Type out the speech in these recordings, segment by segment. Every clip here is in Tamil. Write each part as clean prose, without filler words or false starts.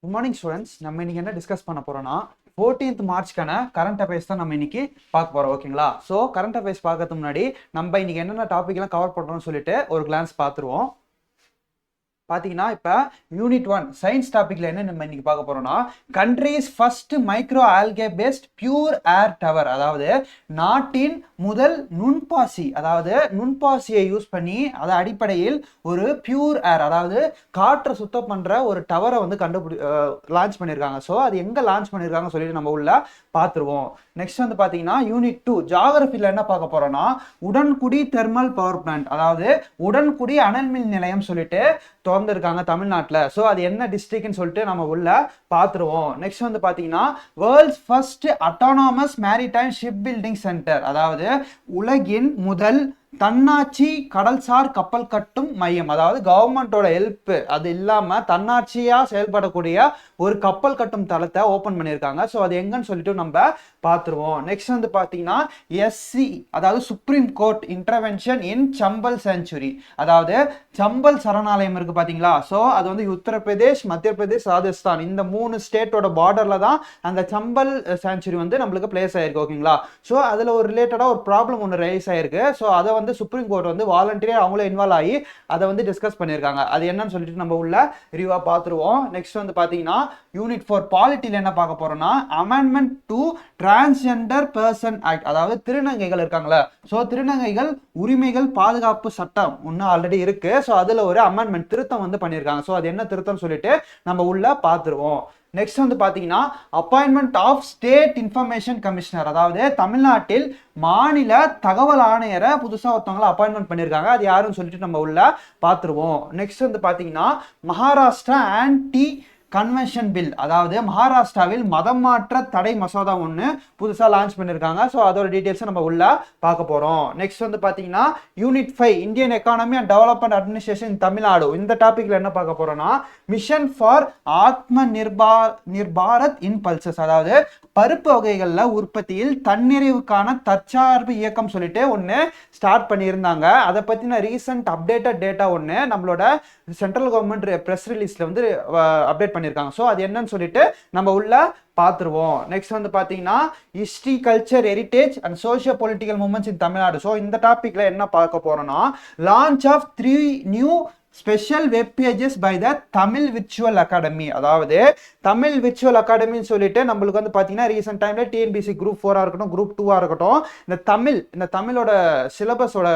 Good morning students. நம்ம இன்னைக்கு என்ன டிஸ்கஸ் பண்ண போறோம்னா 14th மார்ச்க்கான கரண்ட் அஃபேர்ஸ் தான் நம்ம இன்னைக்கு பார்க்க போறோம். ஓகேங்களா? ஸோ கரண்ட் அஃபேர்ஸ் பார்க்கறதுக்கு முன்னாடி நம்ம இன்னைக்கு என்னென்ன டாபிக் எல்லாம் கவர் பண்றோம்னு சொல்லிட்டு ஒரு கிளான்ஸ் பார்த்துருவோம். பார்த்தீங்கன்னா இப்போ யூனிட் 1 சயின்ஸ் டாபிக்ல என்ன நம்ம இன்னைக்கு பார்க்க போறோம்னா country's first micro algae based pure air tower, அதாவது நாட்டின் முதல் நுண்பாசி, அதாவது நுண்பாசியை யூஸ் பண்ணி அதை அடிப்படையில் ஒரு பியூர் ஏர், அதாவது காற்றை சுத்தம் பண்ற ஒரு டவரை வந்து லான்ச் பண்ணியிருக்காங்க. ஸோ அது எங்க லான்ச் பண்ணியிருக்காங்கன்னு சொல்லிட்டு நம்ம உள்ள பார்த்துருவோம். நெக்ஸ்ட் வந்து பார்த்தீங்கன்னா யூனிட் 2 ஜியாகிரபியில் என்ன பார்க்க போறோம்னா உடன்குடி தெர்மல் பவர் பிளான்ட், அதாவது உடன்குடி அனல் மின் நிலையம் சொல்லிட்டு திறந்துருக்காங்க தமிழ்நாட்டில். ஸோ அது என்ன டிஸ்ட்ரிக்ட்னு சொல்லிட்டு நம்ம உள்ள பார்த்துருவோம். நெக்ஸ்ட் வந்து பார்த்தீங்கன்னா world's first autonomous maritime ship building centre, அதாவது உலகின் முதல் தன்னாட்சி கடல்சார் கப்பல் கட்டும் மையம், அதாவது கவர்மெண்டோட ஹெல்ப் அது இல்லாம தன்னாட்சியா செயல்படக்கூடிய ஒரு கப்பல் கட்டும் தளத்தை ஓபன் பண்ணியிருக்காங்க. ஸோ அது எங்கன்னு சொல்லிட்டு நம்ம பார்த்துருவோம். நெக்ஸ்ட் வந்து பார்த்தீங்கன்னா எஸ்சி, அதாவது Supreme Court intervention in Chambal sanctuary, அதாவது சம்பல் சரணாலயம் இருக்கு பாத்தீங்களா? ஸோ அது வந்து உத்தரப்பிரதேஷ், மத்திய பிரதேஷ், ராஜஸ்தான் இந்த 3 ஸ்டேட்டோட பார்டர்ல தான் அந்த சம்பல் சேஞ்சுரி வந்து நம்மளுக்கு பிளேஸ் ஆயிருக்கு. ஓகேங்களா? ஸோ அதுல ஒரு ரிலேட்டடா ஒரு ப்ராப்ளம் ஒன்று ரைஸ் ஆயிருக்கு. ஸோ அதை வந்து சுப்ரீம் கோர்ட் வந்து வாலண்டியரா அவங்களே இன்வால்வ் ஆகி அதை வந்து டிஸ்கஸ் பண்ணியிருக்காங்க. அது என்னன்னு சொல்லிட்டு நம்ம உள்ள ரிவ்யூவா பார்த்துருவோம். நெக்ஸ்ட் வந்து பாத்தீங்கன்னா யூனிட் 4 பாலிட்டியில் என்ன பார்க்க போறோம்னா amendment to transgender person act, அதாவது திருநங்கைகள் இருக்காங்களா? ஸோ திருநங்கைகள் உரிமைகள் பாதுகாப்பு சட்டம் ஒன்று ஆல்ரெடி இருக்கு. ஸோ அதுல ஒரு அமெண்ட்மெண்ட் திருத்தம் வந்து பண்ணியிருக்காங்க. ஸோ அது என்ன திருத்தம் சொல்லிட்டு நம்ம உள்ள பார்த்துருவோம். நெக்ஸ்ட் வந்து பாத்தீங்கன்னா appointment of state information commissioner, அதாவது தமிழ்நாட்டில் மாநில தகவல் ஆணையரை புதுசா ஒருத்தவங்களை அப்பாயின்மெண்ட் பண்ணியிருக்காங்க. அது யாருன்னு சொல்லிட்டு நம்ம உள்ள பார்த்துருவோம். நெக்ஸ்ட் வந்து பாத்தீங்கன்னா மகாராஷ்டிரா ஆன்டி கன்வென்ஷன் பில், அதாவது மகாராஷ்டிராவில் மதம் மாற்ற தடை மசோதா ஒன்று புதுசாக லான்ச் பண்ணியிருக்காங்க. ஸோ அதோட டீட்டெயில்ஸை நம்ம உள்ள பார்க்க போகிறோம். நெக்ஸ்ட் வந்து பார்த்தீங்கன்னா unit 5 Indian economy and development administration Tamil Nadu, இந்த டாப்பிக்கில் என்ன பார்க்க போகிறோம்னா மிஷன் ஃபார் ஆத்ம நிர்பாரத் இன் பல்சஸ், அதாவது பருப்பு வகைகளில் உற்பத்தியில் தன்னிறைவுக்கான தற்சார்பு இயக்கம் சொல்லிட்டு ஒன்று ஸ்டார்ட் பண்ணியிருந்தாங்க. அதை பற்றின ரீசன்ட் அப்டேட்டட் டேட்டா ஒன்று நம்மளோட சென்ட்ரல் கவர்மெண்ட் ப்ரெஸ் ரிலீஸில் வந்து அப்டேட் பண்ணியிருக்காங்க. ஸோ அது என்னன்னு சொல்லிட்டு நம்ம உள்ள பார்த்துருவோம். நெக்ஸ்ட் வந்து பார்த்தீங்கன்னா history culture heritage and socio political movements in Tamil Nadu. So இந்த டாபிக்ல என்ன பார்க்க போறோம்னா launch of 3 new special web pages by the Tamil virtual academy, அதாவது தமிழ் விர்ச்சுவல் அகாடமின்னு சொல்லிட்டு நம்மளுக்கு வந்து பார்த்தீங்கன்னா ரீசெண்ட் டைம்ல டிஎன்பிசி குரூப் 4 இருக்கட்டும் குரூப் 2 இருக்கட்டும் இந்த தமிழோட சிலபஸோட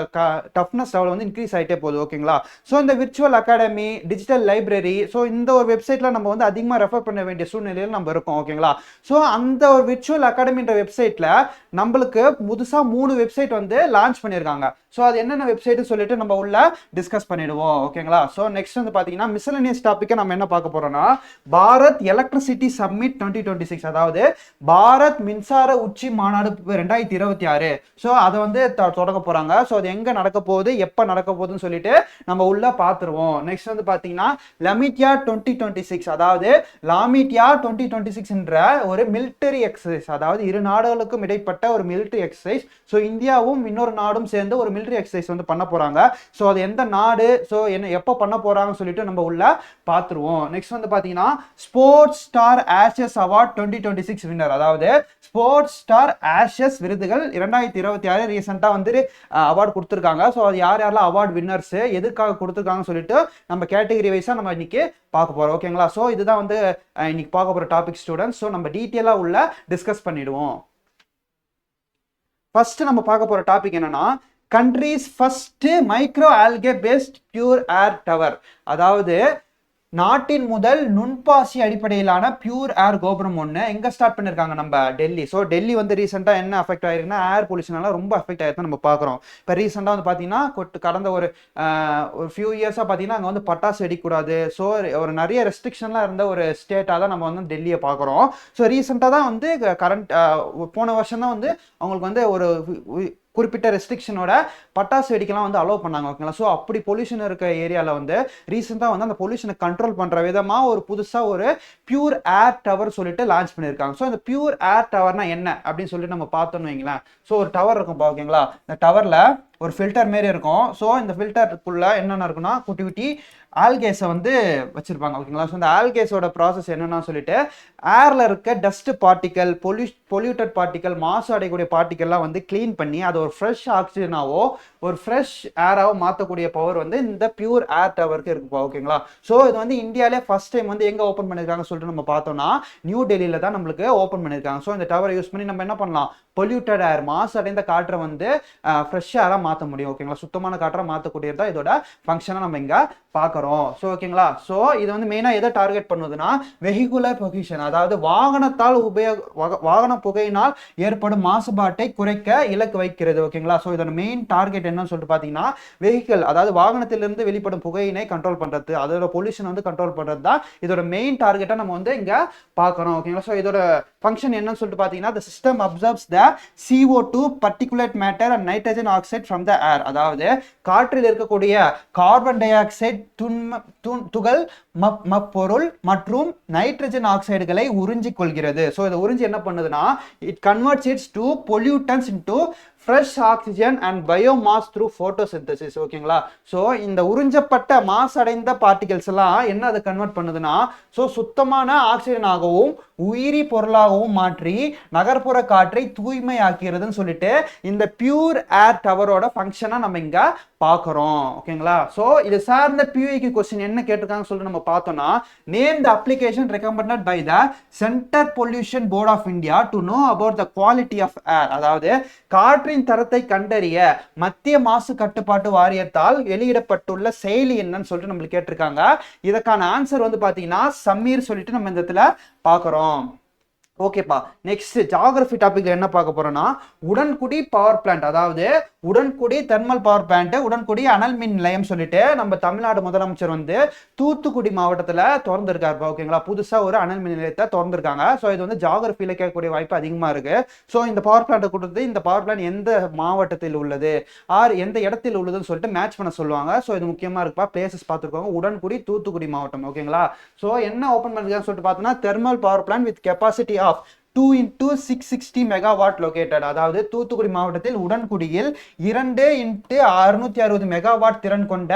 டஃப்னஸ் லெவல் வந்து இன்க்ரீஸ் ஆகிட்டே போகுது. ஓகேங்களா? ஸோ இந்த virtual academy digital library, so இந்த ஒரு வெப்சைட்ல நம்ம வந்து அதிகமாக ரெஃபர் பண்ண வேண்டிய சூழ்நிலையில் நம்ம இருக்கோம். ஓகேங்களா? ஸோ அந்த ஒரு விர்ச்சுவல் அகாடமின்ற வெப்சைட்ல நம்மளுக்கு புதுசாக 3 வெப்சைட் வந்து லான்ச் பண்ணியிருக்காங்க. ஸோ அது என்னென்ன வெப்சைட் சொல்லிட்டு நம்ம உள்ள டிஸ்கஸ் பண்ணிடுவோம். ஓகேங்களா? ஸோ நெக்ஸ்ட் வந்து பார்த்தீங்கன்னா மிஸ்லனியஸ் டாபிக்கை நம்ம என்ன பார்க்க போறோம்னா பாரத் எலக்ட்ரிசிட்டி சம்மிட் 2026, அதாவது பாரத் மின்சார உச்சி மாநாடு 2026. ஸோ அதை வந்து தொடங்க போறாங்க. ஸோ அது எங்க நடக்க போகுது, எப்போ நடக்க போகுதுன்னு சொல்லிட்டு நம்ம உள்ள பார்த்துருவோம். நெக்ஸ்ட் வந்து பார்த்தீங்கன்னா லமிட்டியா 2026, அதாவது லாமிட்டியா 2026 ஒரு மிலிட்டரி எக்ஸசைஸ், அதாவது 2 நாடுகளுக்கும் இடைப்பட்ட ஒரு மிலிட்டரி எக்ஸசைஸ். ஸோ இந்தியாவும் இன்னொரு நாடும் சேர்ந்து ஒரு மிலிட்டரி எக்ஸசைஸ் வந்து பண்ண போறாங்க. ஸோ அது எந்த நாடு, ஸோ எப்போ பண்ண போறாங்கன்னு சொல்லிட்டு நம்ம உள்ள பார்த்துருவோம். நெக்ஸ்ட் வந்து பார்த்தீங்கன்னா sports star Ashes award 2026 winner, அதாவது ஸ்போர்ட்ஸ் ஸ்டார் ஆஷஸ் விருதுகள் 2026 ரீசெண்டாக வந்து அவார்டு கொடுத்துருக்காங்க. ஸோ அது யாரெல்லாம் அவார்டு வின்னர்ஸ் எதுக்காக கொடுத்துருக்காங்கன்னு சொல்லிட்டு நம்ம கேட்டகரி வைஸாக நம்ம இன்னைக்கு பார்க்க போறோம். ஓகேங்களா? ஸோ இதுதான் வந்து இன்னைக்கு பார்க்க போற டாபிக் ஸ்டூடெண்ட்ஸ். ஸோ நம்ம டீட்டெயிலாக உள்ள டிஸ்கஸ் பண்ணிடுவோம். ஃபர்ஸ்ட் நம்ம பார்க்க போற டாபிக் என்னன்னா country's first micro algae based pure air tower, அதாவது நாட்டின் முதல் நுண்பாசி அடிப்படையிலான பியூர் ஏர் கோபுரம் ஒன்று எங்க ஸ்டார்ட் பண்ணிருக்காங்க நம்ம டெல்லி. ஸோ டெல்லி வந்து ரீசெண்டா என்ன அஃபெக்ட் ஆயிருக்குன்னா ஏர் பொல்யூஷனால ரொம்ப அஃபெக்ட் ஆயிருக்கு நம்ம பார்க்குறோம். இப்போ ரீசெண்டாக வந்து பார்த்தீங்கன்னா கடந்த ஒரு ஃபியூ இயர்ஸாக பார்த்தீங்கன்னா அங்கே வந்து பட்டாசு வெடிக்கூடாது. ஸோ ஒரு நிறைய ரெஸ்ட்ரிக்ஷன்லாம் இருந்த ஒரு ஸ்டேட்டாக தான் நம்ம வந்து டெல்லியை பார்க்குறோம். ஸோ ரீசெண்டாக தான் வந்து போன வருஷம் தான் வந்து அவங்களுக்கு வந்து ஒரு குறிப்பிட்ட ரெஸ்ட்ரிக்ஷனோட பட்டாசு வெடிக்கலாம் வந்து அலோவ் பண்ணாங்க. ஓகேங்களா? ஸோ அப்படி பொல்யூஷன் இருக்க ஏரியாவில் வந்து ரீசெண்டாக வந்து அந்த பொல்யூஷனை கண்ட்ரோல் பண்ணுற விதமாக ஒரு புதுசாக ஒரு பியூர் ஏர் டவர் சொல்லிட்டு லான்ச் பண்ணியிருக்காங்க. ஸோ இந்த பியூர் ஏர் டவர்னா என்ன அப்படின்னு சொல்லிட்டு நம்ம பார்த்தோம்னு வைங்களேன். ஸோ ஒரு டவர் இருக்கும். ஓகேங்களா? இந்த டவரில் ஒரு ஃபில்டர் மாரி இருக்கும். ஸோ இந்த ஃபில்டருக்குள்ள என்னென்ன இருக்குன்னா குட்டி குட்டி ஆல்கேஸை வந்து வச்சிருப்பாங்க ஓகேங்களா. ஸோ இந்த ஆல்கேஸோட ப்ராசஸ் என்னன்னா சொல்லிட்டு ஏர்ல இருக்க டஸ்ட் பார்ட்டிக்கல், பொல்யூட்டட் பார்ட்டிக்கல், மாசு அடையக்கூடிய பார்ட்டிக்கல்லாம் வந்து கிளீன் பண்ணி அதை ஒரு ஃப்ரெஷ் ஆக்சிஜனாவோ ஒரு ஃப்ரெஷ் ஏராவோ மாற்றக்கூடிய பவர் வந்து இந்த பியூர் ஏர் டவருக்கு இருக்குப்பா ஓகேங்களா. ஸோ இது வந்து இந்தியாவிலே ஃபர்ஸ்ட் டைம் வந்து எங்கே ஓப்பன் பண்ணியிருக்காங்க சொல்லிட்டு நம்ம பார்த்தோம்னா நியூ டெல்லியில தான் நம்மளுக்கு ஓப்பன் பண்ணியிருக்காங்க. ஸோ இந்த டவரை யூஸ் பண்ணி நம்ம என்ன பண்ணலாம், பொல்யூட்டட் ஏர் மாசு அடைந்த காற்றை வந்து ஃப்ரெஷ் ஏராக மாற்ற முடியும் ஓகேங்களா. சுத்தமான காற்றை மாற்றக்கூடியது தான் இதோட ஃபங்க்ஷனை நம்ம இங்கே பார்க்குறோம். ஸோ ஓகேங்களா. ஸோ இது வந்து மெயினாக எதை டார்கெட் பண்ணுதுன்னா வெஹிகுலர் பொல்யூஷன், அதாவது வாகனத்தால் வாகன புகையினால் ஏற்படும் மாசுபாட்டை குறைக்க இலக்கு வைக்கிறது ஓகேங்களா. ஸோ இதோட மெயின் டார்கெட் என்னன்னு சொல்லிட்டு பார்த்தீங்கன்னா வெஹிக்கிள், அதாவது வாகனத்திலிருந்து வெளிப்படும் புகையினை கண்ட்ரோல் பண்ணுறது, அதோட பொல்யூஷன் வந்து கண்ட்ரோல் பண்ணுறது தான் இதோட மெயின் டார்கெட்டாக நம்ம வந்து இங்கே பார்க்குறோம் ஓகேங்களா. ஸோ இதோட ஃபங்க்ஷன் என்னன்னு சொல்லிட்டு பார்த்தீங்கன்னா the system absorbs the CO2 particulate matter and nitrogen oxide from the air, அதாவது காற்றில் இருக்கக்கூடிய கார்பன் டை ஆக்சைடு துகள், பொருள் மற்றும் நைட்ரஜன் ஆக்சைடுகளை உறிஞ்சிக் கொள்கிறது. ஸோ இதை உறிஞ்சி என்ன பண்ணுதுன்னா it converts it's to pollutants into fresh oxygen and biomass through photosynthesis ஓகேங்களா. ஸோ இந்த உறிஞ்சப்பட்ட மாசடைந்த பார்ட்டிகல்ஸ் எல்லாம் என்ன அதை கன்வெர்ட் பண்ணுதுன்னா ஸோ சுத்தமான ஆக்சிஜனாகவும் உயிரி பொருளாகவும் மாற்றி நகர்ப்புற காற்றை தூய்மையாக்கிறதுன்னு சொல்லிட்டு இந்த பியூர் ஏர் டவரோட ஃபங்க்ஷனை நம்ம இங்க பார்க்குறோம் ஓகேங்களா. ஸோ இது சார்ந்த பியூஐக்கு கொஸ்டின் என்ன கேட்டிருக்காங்க சொல்லிட்டு நம்ம பார்த்தோம்னா name the application recommended by the centre pollution board of India to know about the quality of air, அதாவது காற்றின் தரத்தை கண்டறிய மத்திய மாசு கட்டுப்பாட்டு வாரியத்தால் வெளியிடப்பட்டுள்ள செயலி என்னன்னு சொல்லிட்டு நம்மளுக்கு கேட்டிருக்காங்க. இதற்கான ஆன்சர் வந்து பாத்தீங்கன்னா சமீர் சொல்லிட்டு நம்ம இந்த இடத்துல பார்க்குறோம். ஓகேப்பா. நெக்ஸ்ட் ஜியோகிராஃபி டாபிக்ல என்ன பார்க்க போறோம்னா உடன்குடி பவர் பிளான்ட், அதாவது Udangudi thermal power plant, Udangudi அனல் மின் நிலையம் சொல்லிட்டு நம்ம தமிழ்நாடு முதலமைச்சர் வந்து தூத்துக்குடி மாவட்டத்தில் திறந்திருக்காரு ஓகேங்களா. புதுசா ஒரு அனல் மின் நிலையத்தை திறந்திருக்காங்க. ஸோ இது வந்து ஜியோகிராஃபியில கேட்கக்கூடிய வாய்ப்பு அதிகமா இருக்கு. ஸோ இந்த பவர் பிளான்ட்டை கொடுத்து இந்த பவர் பிளான்ட் எந்த மாவட்டத்தில் உள்ளது ஆர் எந்த இடத்தில் உள்ளதுன்னு சொல்லிட்டு மேட்ச் பண்ண சொல்லுவாங்க. ஸோ இது முக்கியமா இருக்குப்பா. பிளேசஸ் பார்த்துருக்கோங்க. உடன்குடி தூத்துக்குடி மாவட்டம் ஓகேங்களா. ஸோ என்ன ஓப்பன் பண்ணிருக்கான்னு சொல்லிட்டு பார்த்தோம்னா thermal power plant with capacity of 2 into 660 megawatt located, அதாவது தூத்துக்குடி மாவட்டத்தில் உடன்குடியில் 2 into 660 மெகாவாட் திறன் கொண்ட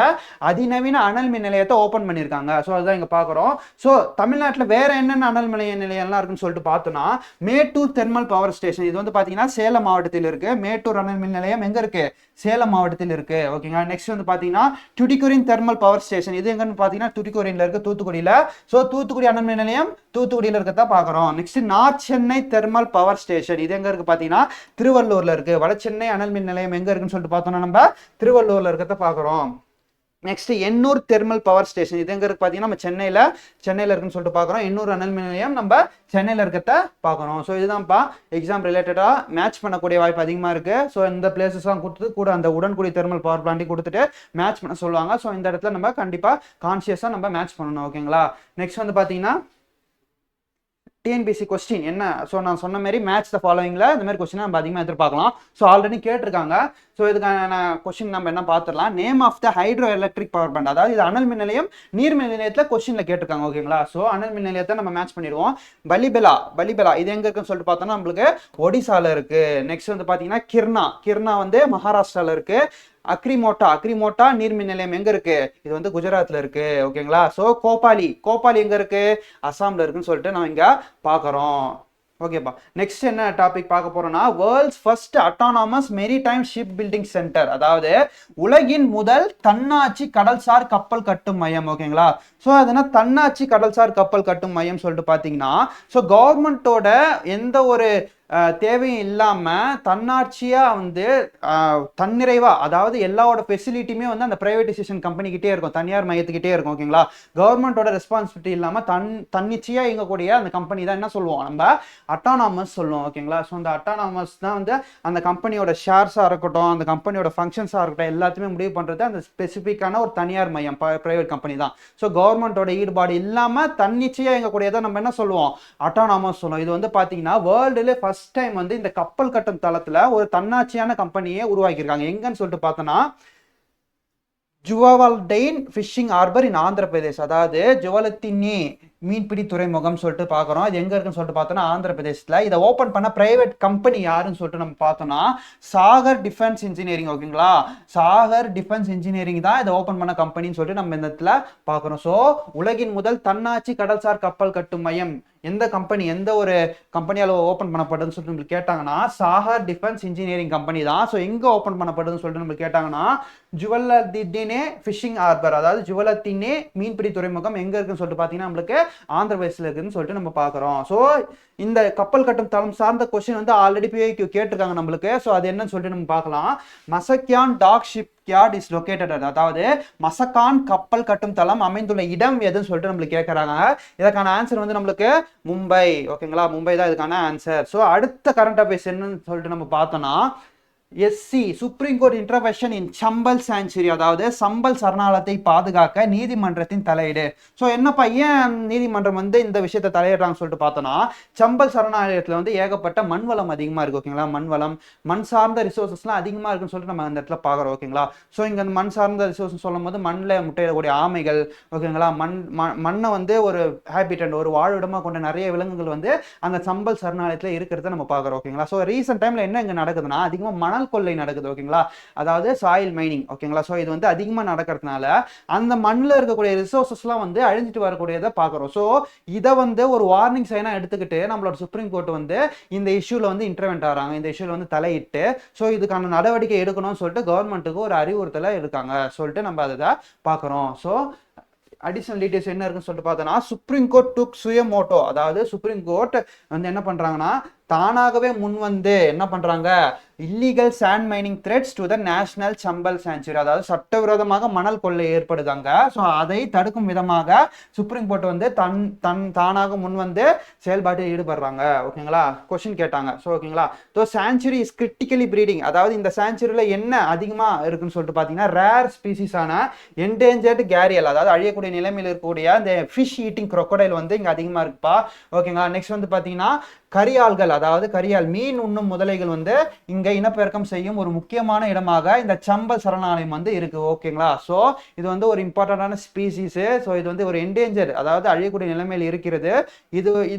அதிநவீன அனல் மின் நிலையத்தை ஓப்பன் பண்ணியிருக்காங்க. ஸோ அதுதான் இங்கே பார்க்குறோம். ஸோ தமிழ்நாட்டில் வேற என்னென்ன அனல் மின் நிலையம்லாம் இருக்குன்னு சொல்லிட்டு பார்த்தோம்னா மேட்டூர் தெர்மல் பவர் ஸ்டேஷன், இது வந்து பார்த்தீங்கன்னா சேலம் மாவட்டத்தில் இருக்கு. மேட்டூர் அனல் மின் நிலையம் எங்க இருக்கு, சேலம் மாவட்டத்தில் இருக்கு ஓகேங்களா. நெக்ஸ்ட் வந்து பார்த்தீங்கன்னா டுடிகோரின் தெர்மல் பவர் ஸ்டேஷன், இது எங்கன்னு பார்த்தீங்கன்னா டுடிகோரின்ல இருக்கு, தூத்துக்குடியில. ஸோ தூத்துக்குடி அனல் மின் நிலையம் தூத்துக்குடியில இருக்கதான் பார்க்குறோம். Next north Chennai thermal power station, இது எங்க இருக்கு பார்த்தீங்கன்னா திருவள்ளூர்ல இருக்கு. வட சென்னை அனல் மின் நிலையம் எங்க இருக்குன்னு சொல்லிட்டு பார்த்தோம்னா நம்ம திருவள்ளூர்ல இருக்கத பார்க்குறோம். Next Ennore thermal power station, இது எங்க இருக்கு பார்த்தீங்கன்னா நம்ம சென்னையில இருக்குன்னு சொல்லிட்டு பார்க்குறோம். எண்ணூர் அனல் மின் நிலையம் நம்ம சென்னையில இருக்கத பார்க்குறோம். ஸோ இதுதான்ப்பா எக்ஸாம் ரிலேட்டடா மேட்ச் பண்ணக்கூடிய வாய்ப்பு அதிகமா இருக்கு. ஸோ இந்த பிளேசஸ்லாம் கொடுத்து கூட அந்த உடன்குடி தெர்மல் பவர் பிளான்ட்டி கொடுத்துட்டு மேட்ச் பண்ண சொல்லுவாங்க. ஸோ இந்த இடத்துல நம்ம கண்டிப்பா கான்சியஸா நம்ம மேட்ச் பண்ணணும் ஓகேங்களா. நெக்ஸ்ட் வந்து பார்த்தீங்கன்னா டிஎன்பிசி கொஸ்டின் என்ன, ஸோ நான் சொன்ன மாதிரி மேட்ச் த ஃபாலோவிங்ல இந்த மாதிரி கொஸ்டின் நம்ம அதிகமாக எதிர்பார்க்கலாம். ஸோ ஆல்ரெடி கேட்டிருக்காங்க. ஸோ இதுக்கான கொஸ்டின் நம்ம என்ன பார்த்துடலாம். Name of the hydro electric power plant, அதாவது இது அனல் மின் நிலையம் நீர் மின் நிலையத்தில் கொஸ்டின்ல கேட்டிருக்காங்க ஓகேங்களா. ஸோ அனல் மின் நிலையத்தை நம்ம மேட்ச் பண்ணிடுவோம். பலிபெலா இது எங்க இருக்குன்னு சொல்லிட்டு பார்த்தோம்னா நம்மளுக்கு ஒடிசால இருக்கு. நெக்ஸ்ட் வந்து பார்த்தீங்கன்னா கிர்னா வந்து மகாராஷ்டிரால இருக்கு. அக்ரிமோட்டா நீர்மின் நிலையம் எங்க இருக்கு, இது வந்து குஜராத்ல இருக்கு ஓகேங்களா. சோ கோபாலி எங்க இருக்கு, அசாம்ல இருக்குன்னு சொல்லிட்டு நம்ம இங்க பாக்குறோம் ஓகேப்பா. நெக்ஸ்ட் என்ன டாபிக் பார்க்க போறோம்னா world's first autonomous maritime ship building centre, அதாவது உலகின் முதல் தன்னாட்சி கடல்சார் கப்பல் கட்டும் மையம் ஓகேங்களா. ஸோ அதனால தன்னாட்சி கடல்சார் கப்பல் கட்டும் மையம் சொல்லிட்டு பார்த்தீங்கன்னா ஸோ கவர்மெண்ட்டோட எந்த ஒரு தேவையும் இல்லாம தன்னாட்சியா வந்து தன்னிறைவா, அதாவது எல்லாவோட ஃபெசிலிட்டியுமே வந்து அந்த பிரைவேடைசேஷன் கம்பெனி கிட்டே இருக்கும், தனியார் மையத்துக்கிட்டே இருக்கும் ஓகேங்களா. கவர்மெண்டோட ரெஸ்பான்சிபிலிட்டி இல்லாம தன்னிச்சையா இயங்கக்கூடிய அந்த கம்பெனி தான் என்ன சொல்லுவோம் நம்ம அட்டானமஸ் சொல்லுவோம் ஓகேங்களா. ஸோ அந்த அட்டானமஸ் தான் வந்து அந்த கம்பெனியோட ஷேர்ஸா இருக்கட்டும், அந்த கம்பெனியோட ஃபங்க்ஷன்ஸா இருக்கட்டும், எல்லாத்தையுமே முடிவு பண்றது அந்த ஸ்பெசிஃபிக்கான ஒரு தனியார் மையம், பிரைவேட் கம்பெனி தான். ஸோ கவர்மெண்டோட ஈடுபாடு இல்லாம தன்னிச்சையா இயங்கக்கூடியதை நம்ம என்ன சொல்லுவோம் அட்டானமஸ் சொல்லுவோம். இது வந்து பாத்தீங்கன்னா வேர்ல்டுல ஃபர்ஸ்ட் டைம் வந்து இந்த கப்பல் கட்டும் தளத்துல ஒரு தன்னாட்சியான கம்பெனியை உருவாக்கியிருக்காங்க. எங்கன்னு சொல்லிட்டு பார்த்தோம்னா ஜுவல்டைன் ஃபிஷிங் ஹார்பர் இன் ஆந்திர பிரதேஷ். அதாவது ஜுவலத்தினி மீன்பிடி துறைமுகம் சொல்லிட்டு பார்க்குறோம். இது எங்க இருக்குன்னு சொல்லிட்டு பார்த்தோம்னா ஆந்திர பிரதேசத்தில். இதை ஓப்பன் பண்ண பிரைவேட் கம்பெனி யாருன்னு சொல்லிட்டு நம்ம பார்த்தோம்னா சாகர் டிஃபென்ஸ் இன்ஜினியரிங். ஓகேங்களா, சாகர் டிஃபென்ஸ் இன்ஜினியரிங் தான் இதை ஓப்பன் பண்ண கம்பெனின்னு சொல்லிட்டு நம்ம இந்த இடத்துல பார்க்குறோம். ஸோ உலகின் முதல் தன்னாட்சி கடல்சார் கப்பல் கட்டும் மையம் எந்த கம்பெனி, எந்த ஒரு கம்பெனியால் ஓப்பன் பண்ணப்படுதுன்னு சொல்லிட்டு நம்மளுக்கு கேட்டாங்கன்னா சாகர் டிஃபென்ஸ் இன்ஜினியரிங் கம்பெனி தான். ஸோ எங்கே ஓப்பன் பண்ணப்படுதுன்னு சொல்லிட்டு நம்மளுக்கு கேட்டாங்கன்னா ஜுவலத்தினே ஃபிஷிங் ஹார்பர், அதாவது ஜுவலத்தினே மீன்பிடி துறைமுகம் எங்கே இருக்குன்னு சொல்லிட்டு பார்த்தீங்கன்னா நம்மளுக்கு ஆந்திர பிரதேசில் இருக்குன்னு சொல்லிட்டு நம்ம பார்க்குறோம். ஸோ இந்த கப்பல் கட்டும் தளம் சார்ந்த கொஸ்டின் வந்து ஆல்ரெடி PIQ கேட்டிருக்காங்க நம்மளுக்கு. ஸோ அது என்னன்னு சொல்லிட்டு நம்ம பார்க்கலாம். Mazagon dock shipyard is located, அதாவது மசக்கான் கப்பல் கட்டும் தளம் அமைந்துள்ள இடம் எதுன்னு சொல்லிட்டு நம்மளுக்கு கேட்கறாங்க. இதற்கான ஆன்சர் வந்து நம்மளுக்கு மும்பை. ஓகேங்களா, மும்பை தான் இதுக்கான ஆன்சர். ஸோ அடுத்த கரண்ட் அஃபேர்ஸ் என்னன்னு சொல்லிட்டு நம்ம பார்த்தோம்னா SC Supreme Court intervention in Chambal sanctuary, அதாவது சம்பல் சரணாலயத்தை பாதுகாக்க நீதிமன்றத்தின் தலையீடு. ஸோ என்னப்பா ஏன் நீதிமன்றம் வந்து இந்த விஷயத்தை தலையிடுறாங்கன்னு சொல்லிட்டு பார்த்தோன்னா சம்பல் சரணாலயத்தில் வந்து ஏகப்பட்ட மண் வளம் அதிகமாக இருக்குது. ஓகேங்களா, மண் வளம், மண் சார்ந்த ரிசோர்ஸஸ்லாம் அதிகமாக இருக்குன்னு சொல்லிட்டு நம்ம அந்த இடத்துல பார்க்குறோம். ஓகேங்களா, ஸோ இங்கே அந்த மண் சார்ந்த ரிசோர்ஸ் சொல்லும் போது மண்ணில் முட்டையிடக்கூடிய ஆமைகள், ஓகேங்களா, மண்ணை வந்து ஒரு ஹேபிட்டன்ட், ஒரு வாழ்விடமாக கொண்ட நிறைய விலங்குகள் வந்து அந்த சம்பல் சரணாலயத்தில் இருக்கிறத நம்ம பார்க்குறோம். ஓகேங்களா, ஸோ ரீசெண்ட் டைமில் என்ன இங்கே நடக்குதுன்னா அதிகமாக மணல் கொள்ளை நடக்குது. ஓகேங்களா, அதாவது சாயில் மைனிங். ஓகேங்களா, ஸோ இது வந்து அதிகமாக நடக்கிறதுனால அந்த மண்ணில் இருக்கக்கூடிய ரிசோர்ஸஸ்லாம் வந்து அழிஞ்சிட்டு வரக்கூடியதை பார்க்குறோம். ஸோ இதை வந்து ஒரு வார்னிங் சைனாக எடுத்துக்கிட்டு நம்மளோட சுப்ரீம் கோர்ட் வந்து இந்த இஷ்யூவில் வந்து இன்டர்வென்ட் ஆகிறாங்க, இந்த இஷ்யூவில் வந்து தலையிட்டு ஸோ இதுக்கான நடவடிக்கை எடுக்கணும்னு சொல்லிட்டு கவர்மெண்ட்டுக்கு ஒரு அறிவுறுத்தலை இருக்காங்க சொல்லிட்டு நம்ம அதை பார்க்குறோம். ஸோ அடிஷனல் டீடைல்ஸ் என்ன இருக்குன்னு சொல்லிட்டு பார்த்தோன்னா சுப்ரீம் கோர்ட் டுக் சுயமோட்டோ, அதாவது சுப்ரீம் கோர்ட் வந்து என்ன பண்ணுறாங்கன்னா தானாகவே முன் வந்து என்ன பண்ணுறாங்க, illegal sand mining threats to the national Chambal sanctuary, அதாவது சட்டவிரோதமாக மணல் கொள்ளை ஏற்படுதாங்க. ஸோ அதை தடுக்கும் விதமாக சுப்ரீம் கோர்ட் வந்து தானாக முன் வந்து செயல்பாட்டில் ஈடுபடுறாங்க. ஓகேங்களா, கொஸ்டின் கேட்டாங்க. ஸோ ஓகேங்களா, so sanctuary is critically breeding, அதாவது இந்த சாங்சுரியில் என்ன அதிகமாக இருக்குன்னு சொல்லிட்டு பார்த்தீங்கன்னா ரேர் ஸ்பீசிஸான என்டேஞ்சர்டு கேரியல், அதாவது அழியக்கூடிய நிலைமையில் இருக்கக்கூடிய இந்த ஃபிஷ் ஈட்டிங் crocodile வந்து இங்கே அதிகமாக இருக்குப்பா. ஓகேங்களா, நெக்ஸ்ட் வந்து பார்த்தீங்கன்னா கரியால்கள், அதாவது கரியால் மீன் உண்ணும் முதலைகள் வந்து இங்க இனப்பெருக்கம் செய்யும் ஒரு முக்கியமான இடமாக இந்த சம்பல் சரணாலயம் வந்து இருக்கு. ஓகேங்களா, ஸோ இது வந்து ஒரு இம்பார்ட்டன்டான ஸ்பீசிஸ். ஸோ இது வந்து ஒரு என்டேஞ்சர், அதாவது அழியக்கூடிய நிலைமையில் இருக்கிறது. இது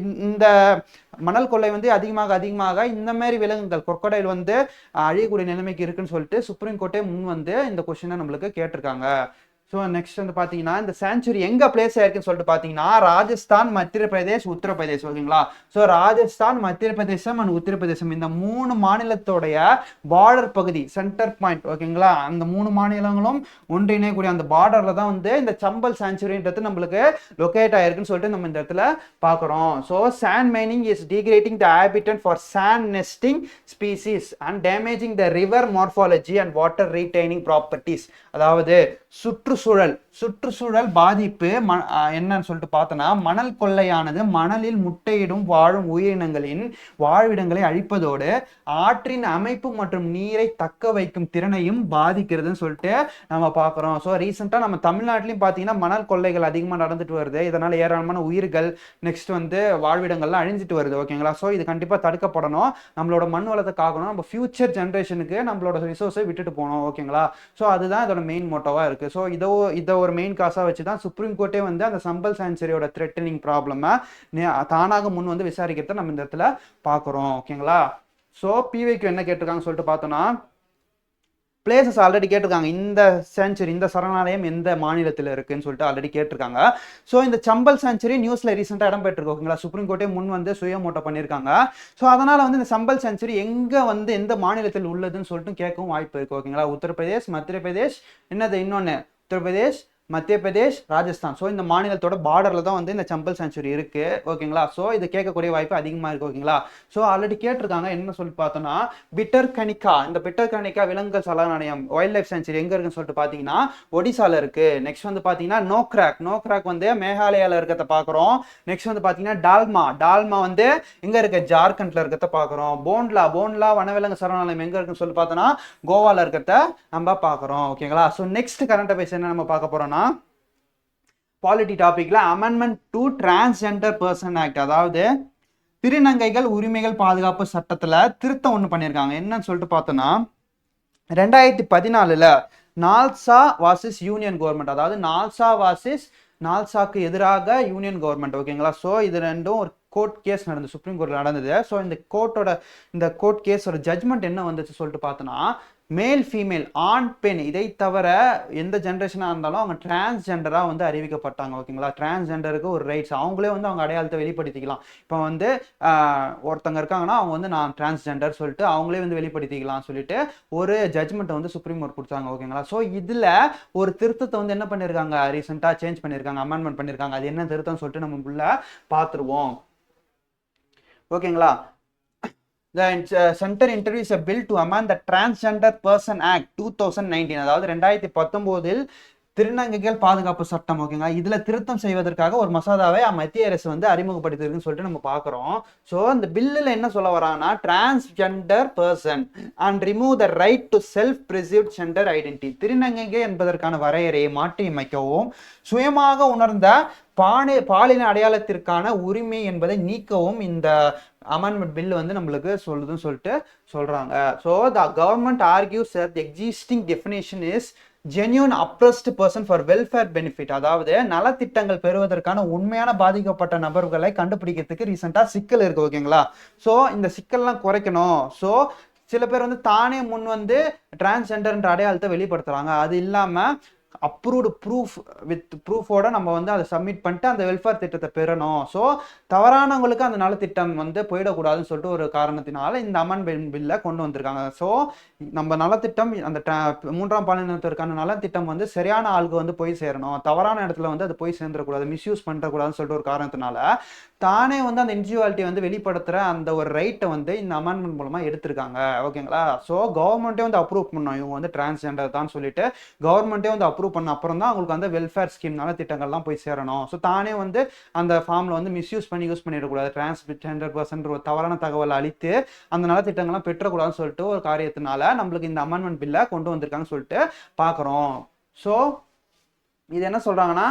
இந்த மணல் கொள்ளை வந்து அதிகமாக இந்த மாதிரி விலங்குகள் crocodile வந்து அழியக்கூடிய நிலைமைக்கு இருக்குன்னு சொல்லிட்டு சுப்ரீம் கோர்ட்டே முன் வந்து இந்த கொஸ்டினை நம்மளுக்கு கேட்டிருக்காங்க. ஸோ நெக்ஸ்ட் வந்து பார்த்தீங்கன்னா இந்த சாங்சுரி எங்கே பிளேஸ் ஆயிருக்குன்னு சொல்லிட்டு பார்த்தீங்கன்னா ராஜஸ்தான், மத்திய பிரதேஷ், உத்தரப்பிரதேஷ். ஓகேங்களா, ஸோ ராஜஸ்தான், மத்திய பிரதேசம் அண்ட் உத்தரப்பிரதேசம் இந்த 3 மாநிலத்தோடைய பார்டர் பகுதி, சென்டர் பாயிண்ட். ஓகேங்களா, அந்த 3 மாநிலங்களும் ஒன்றிணையக்கூடிய அந்த பார்டரில் தான் வந்து இந்த சம்பல் சாங்சுரின்றது நம்மளுக்கு லொக்கேட் ஆயிருக்குன்னு சொல்லிட்டு நம்ம இந்த இடத்துல பார்க்குறோம். So sand mining is degrading the habitat for sand nesting species and damaging the river morphology and water retaining properties, அதாவது சுற்றுச்சூழல் பாதிப்பு என்னன்னு சொல்லிட்டு பார்த்தோன்னா மணல் கொள்ளையானது மணலில் முட்டையிடும் வாழும் உயிரினங்களின் வாழ்விடங்களை அழிப்பதோடு ஆற்றின் அமைப்பு மற்றும் நீரை தக்க வைக்கும் திறனையும் பாதிக்கிறதுன்னு சொல்லிட்டு நம்ம பார்க்குறோம். ஸோ ரீசெண்டாக நம்ம தமிழ்நாட்டிலையும் பார்த்தீங்கன்னா மணல் கொள்ளைகள் அதிகமாக நடந்துட்டு வருது. இதனால் ஏராளமான உயிர்கள் நெக்ஸ்ட் வந்து வாழ்விடங்கள்லாம் அழிஞ்சிட்டு வருது. ஓகேங்களா, ஸோ இது கண்டிப்பாக தடுக்கப்படணும். நம்மளோட மண் வளத்தை காக்கணும், நம்ம ஃபியூச்சர் ஜென்ரேஷனுக்கு நம்மளோட ரிசோர்ஸை விட்டுட்டு போகணும். ஓகேங்களா, ஸோ அதுதான் இதோட மெயின் மோட்டோவாக இருக்குது. ஸோ இதை ஒரு மெயின் காசாக வச்சு தான் சுப்ரீம் கோர்ட்டே வந்து அந்த சம்பல் சாங்சுரியோட த்ரெட்டனிங் ப்ராப்ளமை தானாக முன் வந்து விசாரிக்கிறத நம்ம இந்த இடத்துல பார்க்குறோம். ஓகேங்களா, ஸோ PIQ என்ன கேட்டிருக்காங்கன்னு சொல்லிட்டு பார்த்தோன்னா பிளேசஸ் ஆல்ரெடி கேட்டிருக்காங்க. இந்த சாங்சுரி, இந்த சரணாலயம் எந்த மாநிலத்தில் இருக்குன்னு சொல்லிட்டு ஆல்ரெடி கேட்டிருக்காங்க. ஸோ இந்த சம்பல் சாங்சுரி நியூஸில் ரீசெண்டாக இடம் பெற்றிருக்கு. ஓகேங்களா, சுப்ரீம் கோர்ட்டே முன் வந்து சுயமோட்டோ பண்ணியிருக்காங்க. ஸோ அதனால் வந்து இந்த சம்பல் சாங்சுரி எங்கே வந்து எந்த மாநிலத்தில் உள்ளதுன்னு சொல்லிட்டு கேட்கவும் வாய்ப்பு இருக்குது. ஓகேங்களா, உத்தரப்பிரதேஷ், மத்திய பிரதேஷ், என்னது இன்னொன்று உத்தரப்பிரதேஷ், மத்திய பிரதேஷ், ராஜஸ்தான். ஸோ இந்த மாநிலத்தோட பார்டரில் தான் வந்து இந்த சம்பல் சாங்சுரி இருக்கு. ஓகேங்களா, ஸோ இது கேட்கக்கூடிய வாய்ப்பு அதிகமாக இருக்கு. ஓகேங்களா, ஸோ ஆல்ரெடி கேட்டிருக்காங்க. என்ன சொல்லி பார்த்தோன்னா பிட்டர்கனிகா, இந்த பிட்டர்கனிகா விலங்குகள் சரணாலயம் வைல்ட் லைஃப் சாங்சுரி எங்கே இருக்குன்னு சொல்லிட்டு பார்த்தீங்கன்னா ஒடிசால இருக்கு. நெக்ஸ்ட் வந்து பார்த்தீங்கன்னா நோக்ராக் வந்து மேகாலயாவில் இருக்கிறத பார்க்குறோம். நெக்ஸ்ட் வந்து பார்த்தீங்கன்னா டால்மா வந்து எங்கே இருக்கு, ஜார்க்கண்ட்ல இருக்கிறத பார்க்குறோம். போன்லா வனவிலங்கு சரணாலயம் எங்கே இருக்குன்னு சொல்லி பார்த்தோன்னா கோவாவில் இருக்கிறத நம்ம பார்க்குறோம். ஓகேங்களா, ஸோ நெக்ஸ்ட் கரண்ட் அஃபேர்ஸ் என்ன நம்ம பார்க்க போறோம்னா பாலிட்டி டாபிக்ல amendment to transgender person act, அதாவது திருநங்கைகள் உரிமைகள் பாதுகாப்பு சட்டத்துல திருத்தம் ஒன்று பண்ணியிருக்காங்க. என்னன்னு சொல்லிட்டு பார்த்தோன்னா 2014 நால்சா வாசிஸ் யூனியன் கவர்மெண்ட், அதாவது நால்சா வாசிஸ் நால்சாக்கு எதிராக யூனியன் கவர்மெண்ட். ஓகேங்களா. ஸோ இது ரெண்டும் ஒரு கோர்ட் கேஸ் நடந்தது, சுப்ரீம் கோர்ட்ல நடந்தது. ஸோ இந்த கோர்ட் கேஸோட ஜட்மெண்ட் என்ன வந்துச்சு சொல்லிட்டு பார்த்தோன்னா, மேல் ஃபீமேல் ஆண் பெண் இதை தவிர எந்த ஜென்ரேஷனாக இருந்தாலும் அவங்க டிரான்ஸ்ஜெண்டராக வந்து அறிவிக்கப்பட்டாங்க. ஓகேங்களா. டிரான்ஸ்ஜெண்டருக்கு ஒரு ரைட்ஸ், அவங்களே வந்து அவங்க அடையாளத்தை வெளிப்படுத்திக்கலாம். இப்போ வந்து ஒருத்தங்க இருக்காங்கன்னா அவங்க வந்து நான் டிரான்ஸ்ஜெண்டர் சொல்லிட்டு அவங்களே வந்து வெளிப்படுத்திக்கலாம் சொல்லிட்டு ஒரு ஜட்மெண்ட் வந்து சுப்ரீம் கோர்ட் கொடுத்தாங்க. ஓகேங்களா. ஸோ இதில் ஒரு திருத்தத்தை வந்து என்ன பண்ணியிருக்காங்க, ரீசெண்டாக சேஞ்ச் பண்ணியிருக்காங்க, அமெண்ட்மெண்ட் பண்ணியிருக்காங்க. அது என்ன திருத்தம் சொல்லிட்டு நம்ம உள்ள பார்த்துருவோம். ஓகேங்களா. The center introduced a bill to amend the Transgender Person Act 2019, அதாவது 2019 திருநங்கைகள் பாதுகாப்பு சட்டம். ஓகேங்களா. இதுல திருத்தம் செய்வதற்காக ஒரு மசோதாவை மத்திய அரசு வந்து அறிமுகப்படுத்திருக்குன்னு சொல்லிட்டு நம்ம பார்க்குறோம். ஸோ இந்த பில்லில் என்ன சொல்ல வராங்கன்னா, transgender person and remove the right to self preserved gender identity, திருநங்கை என்பதற்கான வரையறையை மாற்றியமைக்கவும் சுயமாக உணர்ந்த பாலின அடையாளத்திற்கான உரிமை என்பதை நீக்கவும் இந்த அமெண்ட்மெண்ட் பில் வந்து நம்மளுக்கு சொல்லுதுன்னு சொல்லிட்டு சொல்றாங்க. So the government argues that the existing definition is genuine oppressed person for welfare benefit, அதாவது நலத்திட்டங்கள் பெறுவதற்கான உண்மையான பாதிக்கப்பட்ட நபர்களை கண்டுபிடிக்கிறதுக்கு ரீசெண்டாக சிக்கல் இருக்கு. ஓகேங்களா. ஸோ இந்த சிக்கல்லாம் குறைக்கணும். ஸோ சில பேர் வந்து தானே முன் வந்து டிரான்ஸ்ஜெண்டர்ன்ற அடையாளத்தை வெளிப்படுத்துறாங்க. அது இல்லாமல் அப்ரூவ்டு ப்ரூஃபோட நம்ம வந்து அதை சப்மிட் பண்ணிட்டு அந்த வெல்ஃபேர் திட்டத்தை பெறணும். ஸோ தவறானவங்களுக்கு அந்த நலத்திட்டம் வந்து போயிடக்கூடாதுன்னு சொல்லிட்டு ஒரு காரணத்தினால இந்த அமெண்ட்மெண்ட் பில்லை கொண்டு வந்திருக்காங்க. ஸோ நம்ம நலத்திட்டம் அந்த மூன்றாம் பாலினத்திற்கான நலத்திட்டம் வந்து சரியான ஆளுக்கு வந்து போய் சேரணும், தவறான இடத்துல வந்து அது போய் சேர்ந்துடக்கூடாது, மிஸ்யூஸ் பண்ணக்கூடாதுன்னு சொல்லிட்டு ஒரு காரணத்தினால தானே வந்து அந்த இண்டிவிஜுவாலிட்டி வந்து வெளிப்படுத்துகிற அந்த ஒரு ரைட்டை வந்து இந்த அமெண்ட்மெண்ட் மூலமாக எடுத்திருக்காங்க. ஓகேங்களா. ஸோ கவர்மெண்ட்டே வந்து அப்ரூவ் பண்ணோம் இவங்க வந்து டிரான்ஸ்ஜெண்டர் தான் சொல்லிட்டு கவர்மெண்ட்டே வந்து அப்ரூவ் பண்ண அப்புறம் தான் அவங்களுக்கு வந்து வெல்ஃபேர் ஸ்கீம் நலத்திட்டங்கள்லாம் போய் சேரணும். ஸோ தானே வந்து அந்த ஃபார்மில் வந்து மிஸ்யூஸ் பண்ணி யூஸ் பண்ணிடக்கூடாது, டிரான்ஸ்ஜெண்டர் பர்சன் ஒரு தவறான தகவலை அளித்து அந்த நலத்திட்டங்கள்லாம் பெற்றக்கூடாதுன்னு சொல்லிட்டு ஒரு காரியத்தினால நம்மளுக்கு இந்த அமெண்ட்மெண்ட் பில்லை கொண்டு வந்திருக்காங்கன்னு சொல்லிட்டு பார்க்குறோம். ஸோ இது என்ன சொல்றாங்கன்னா,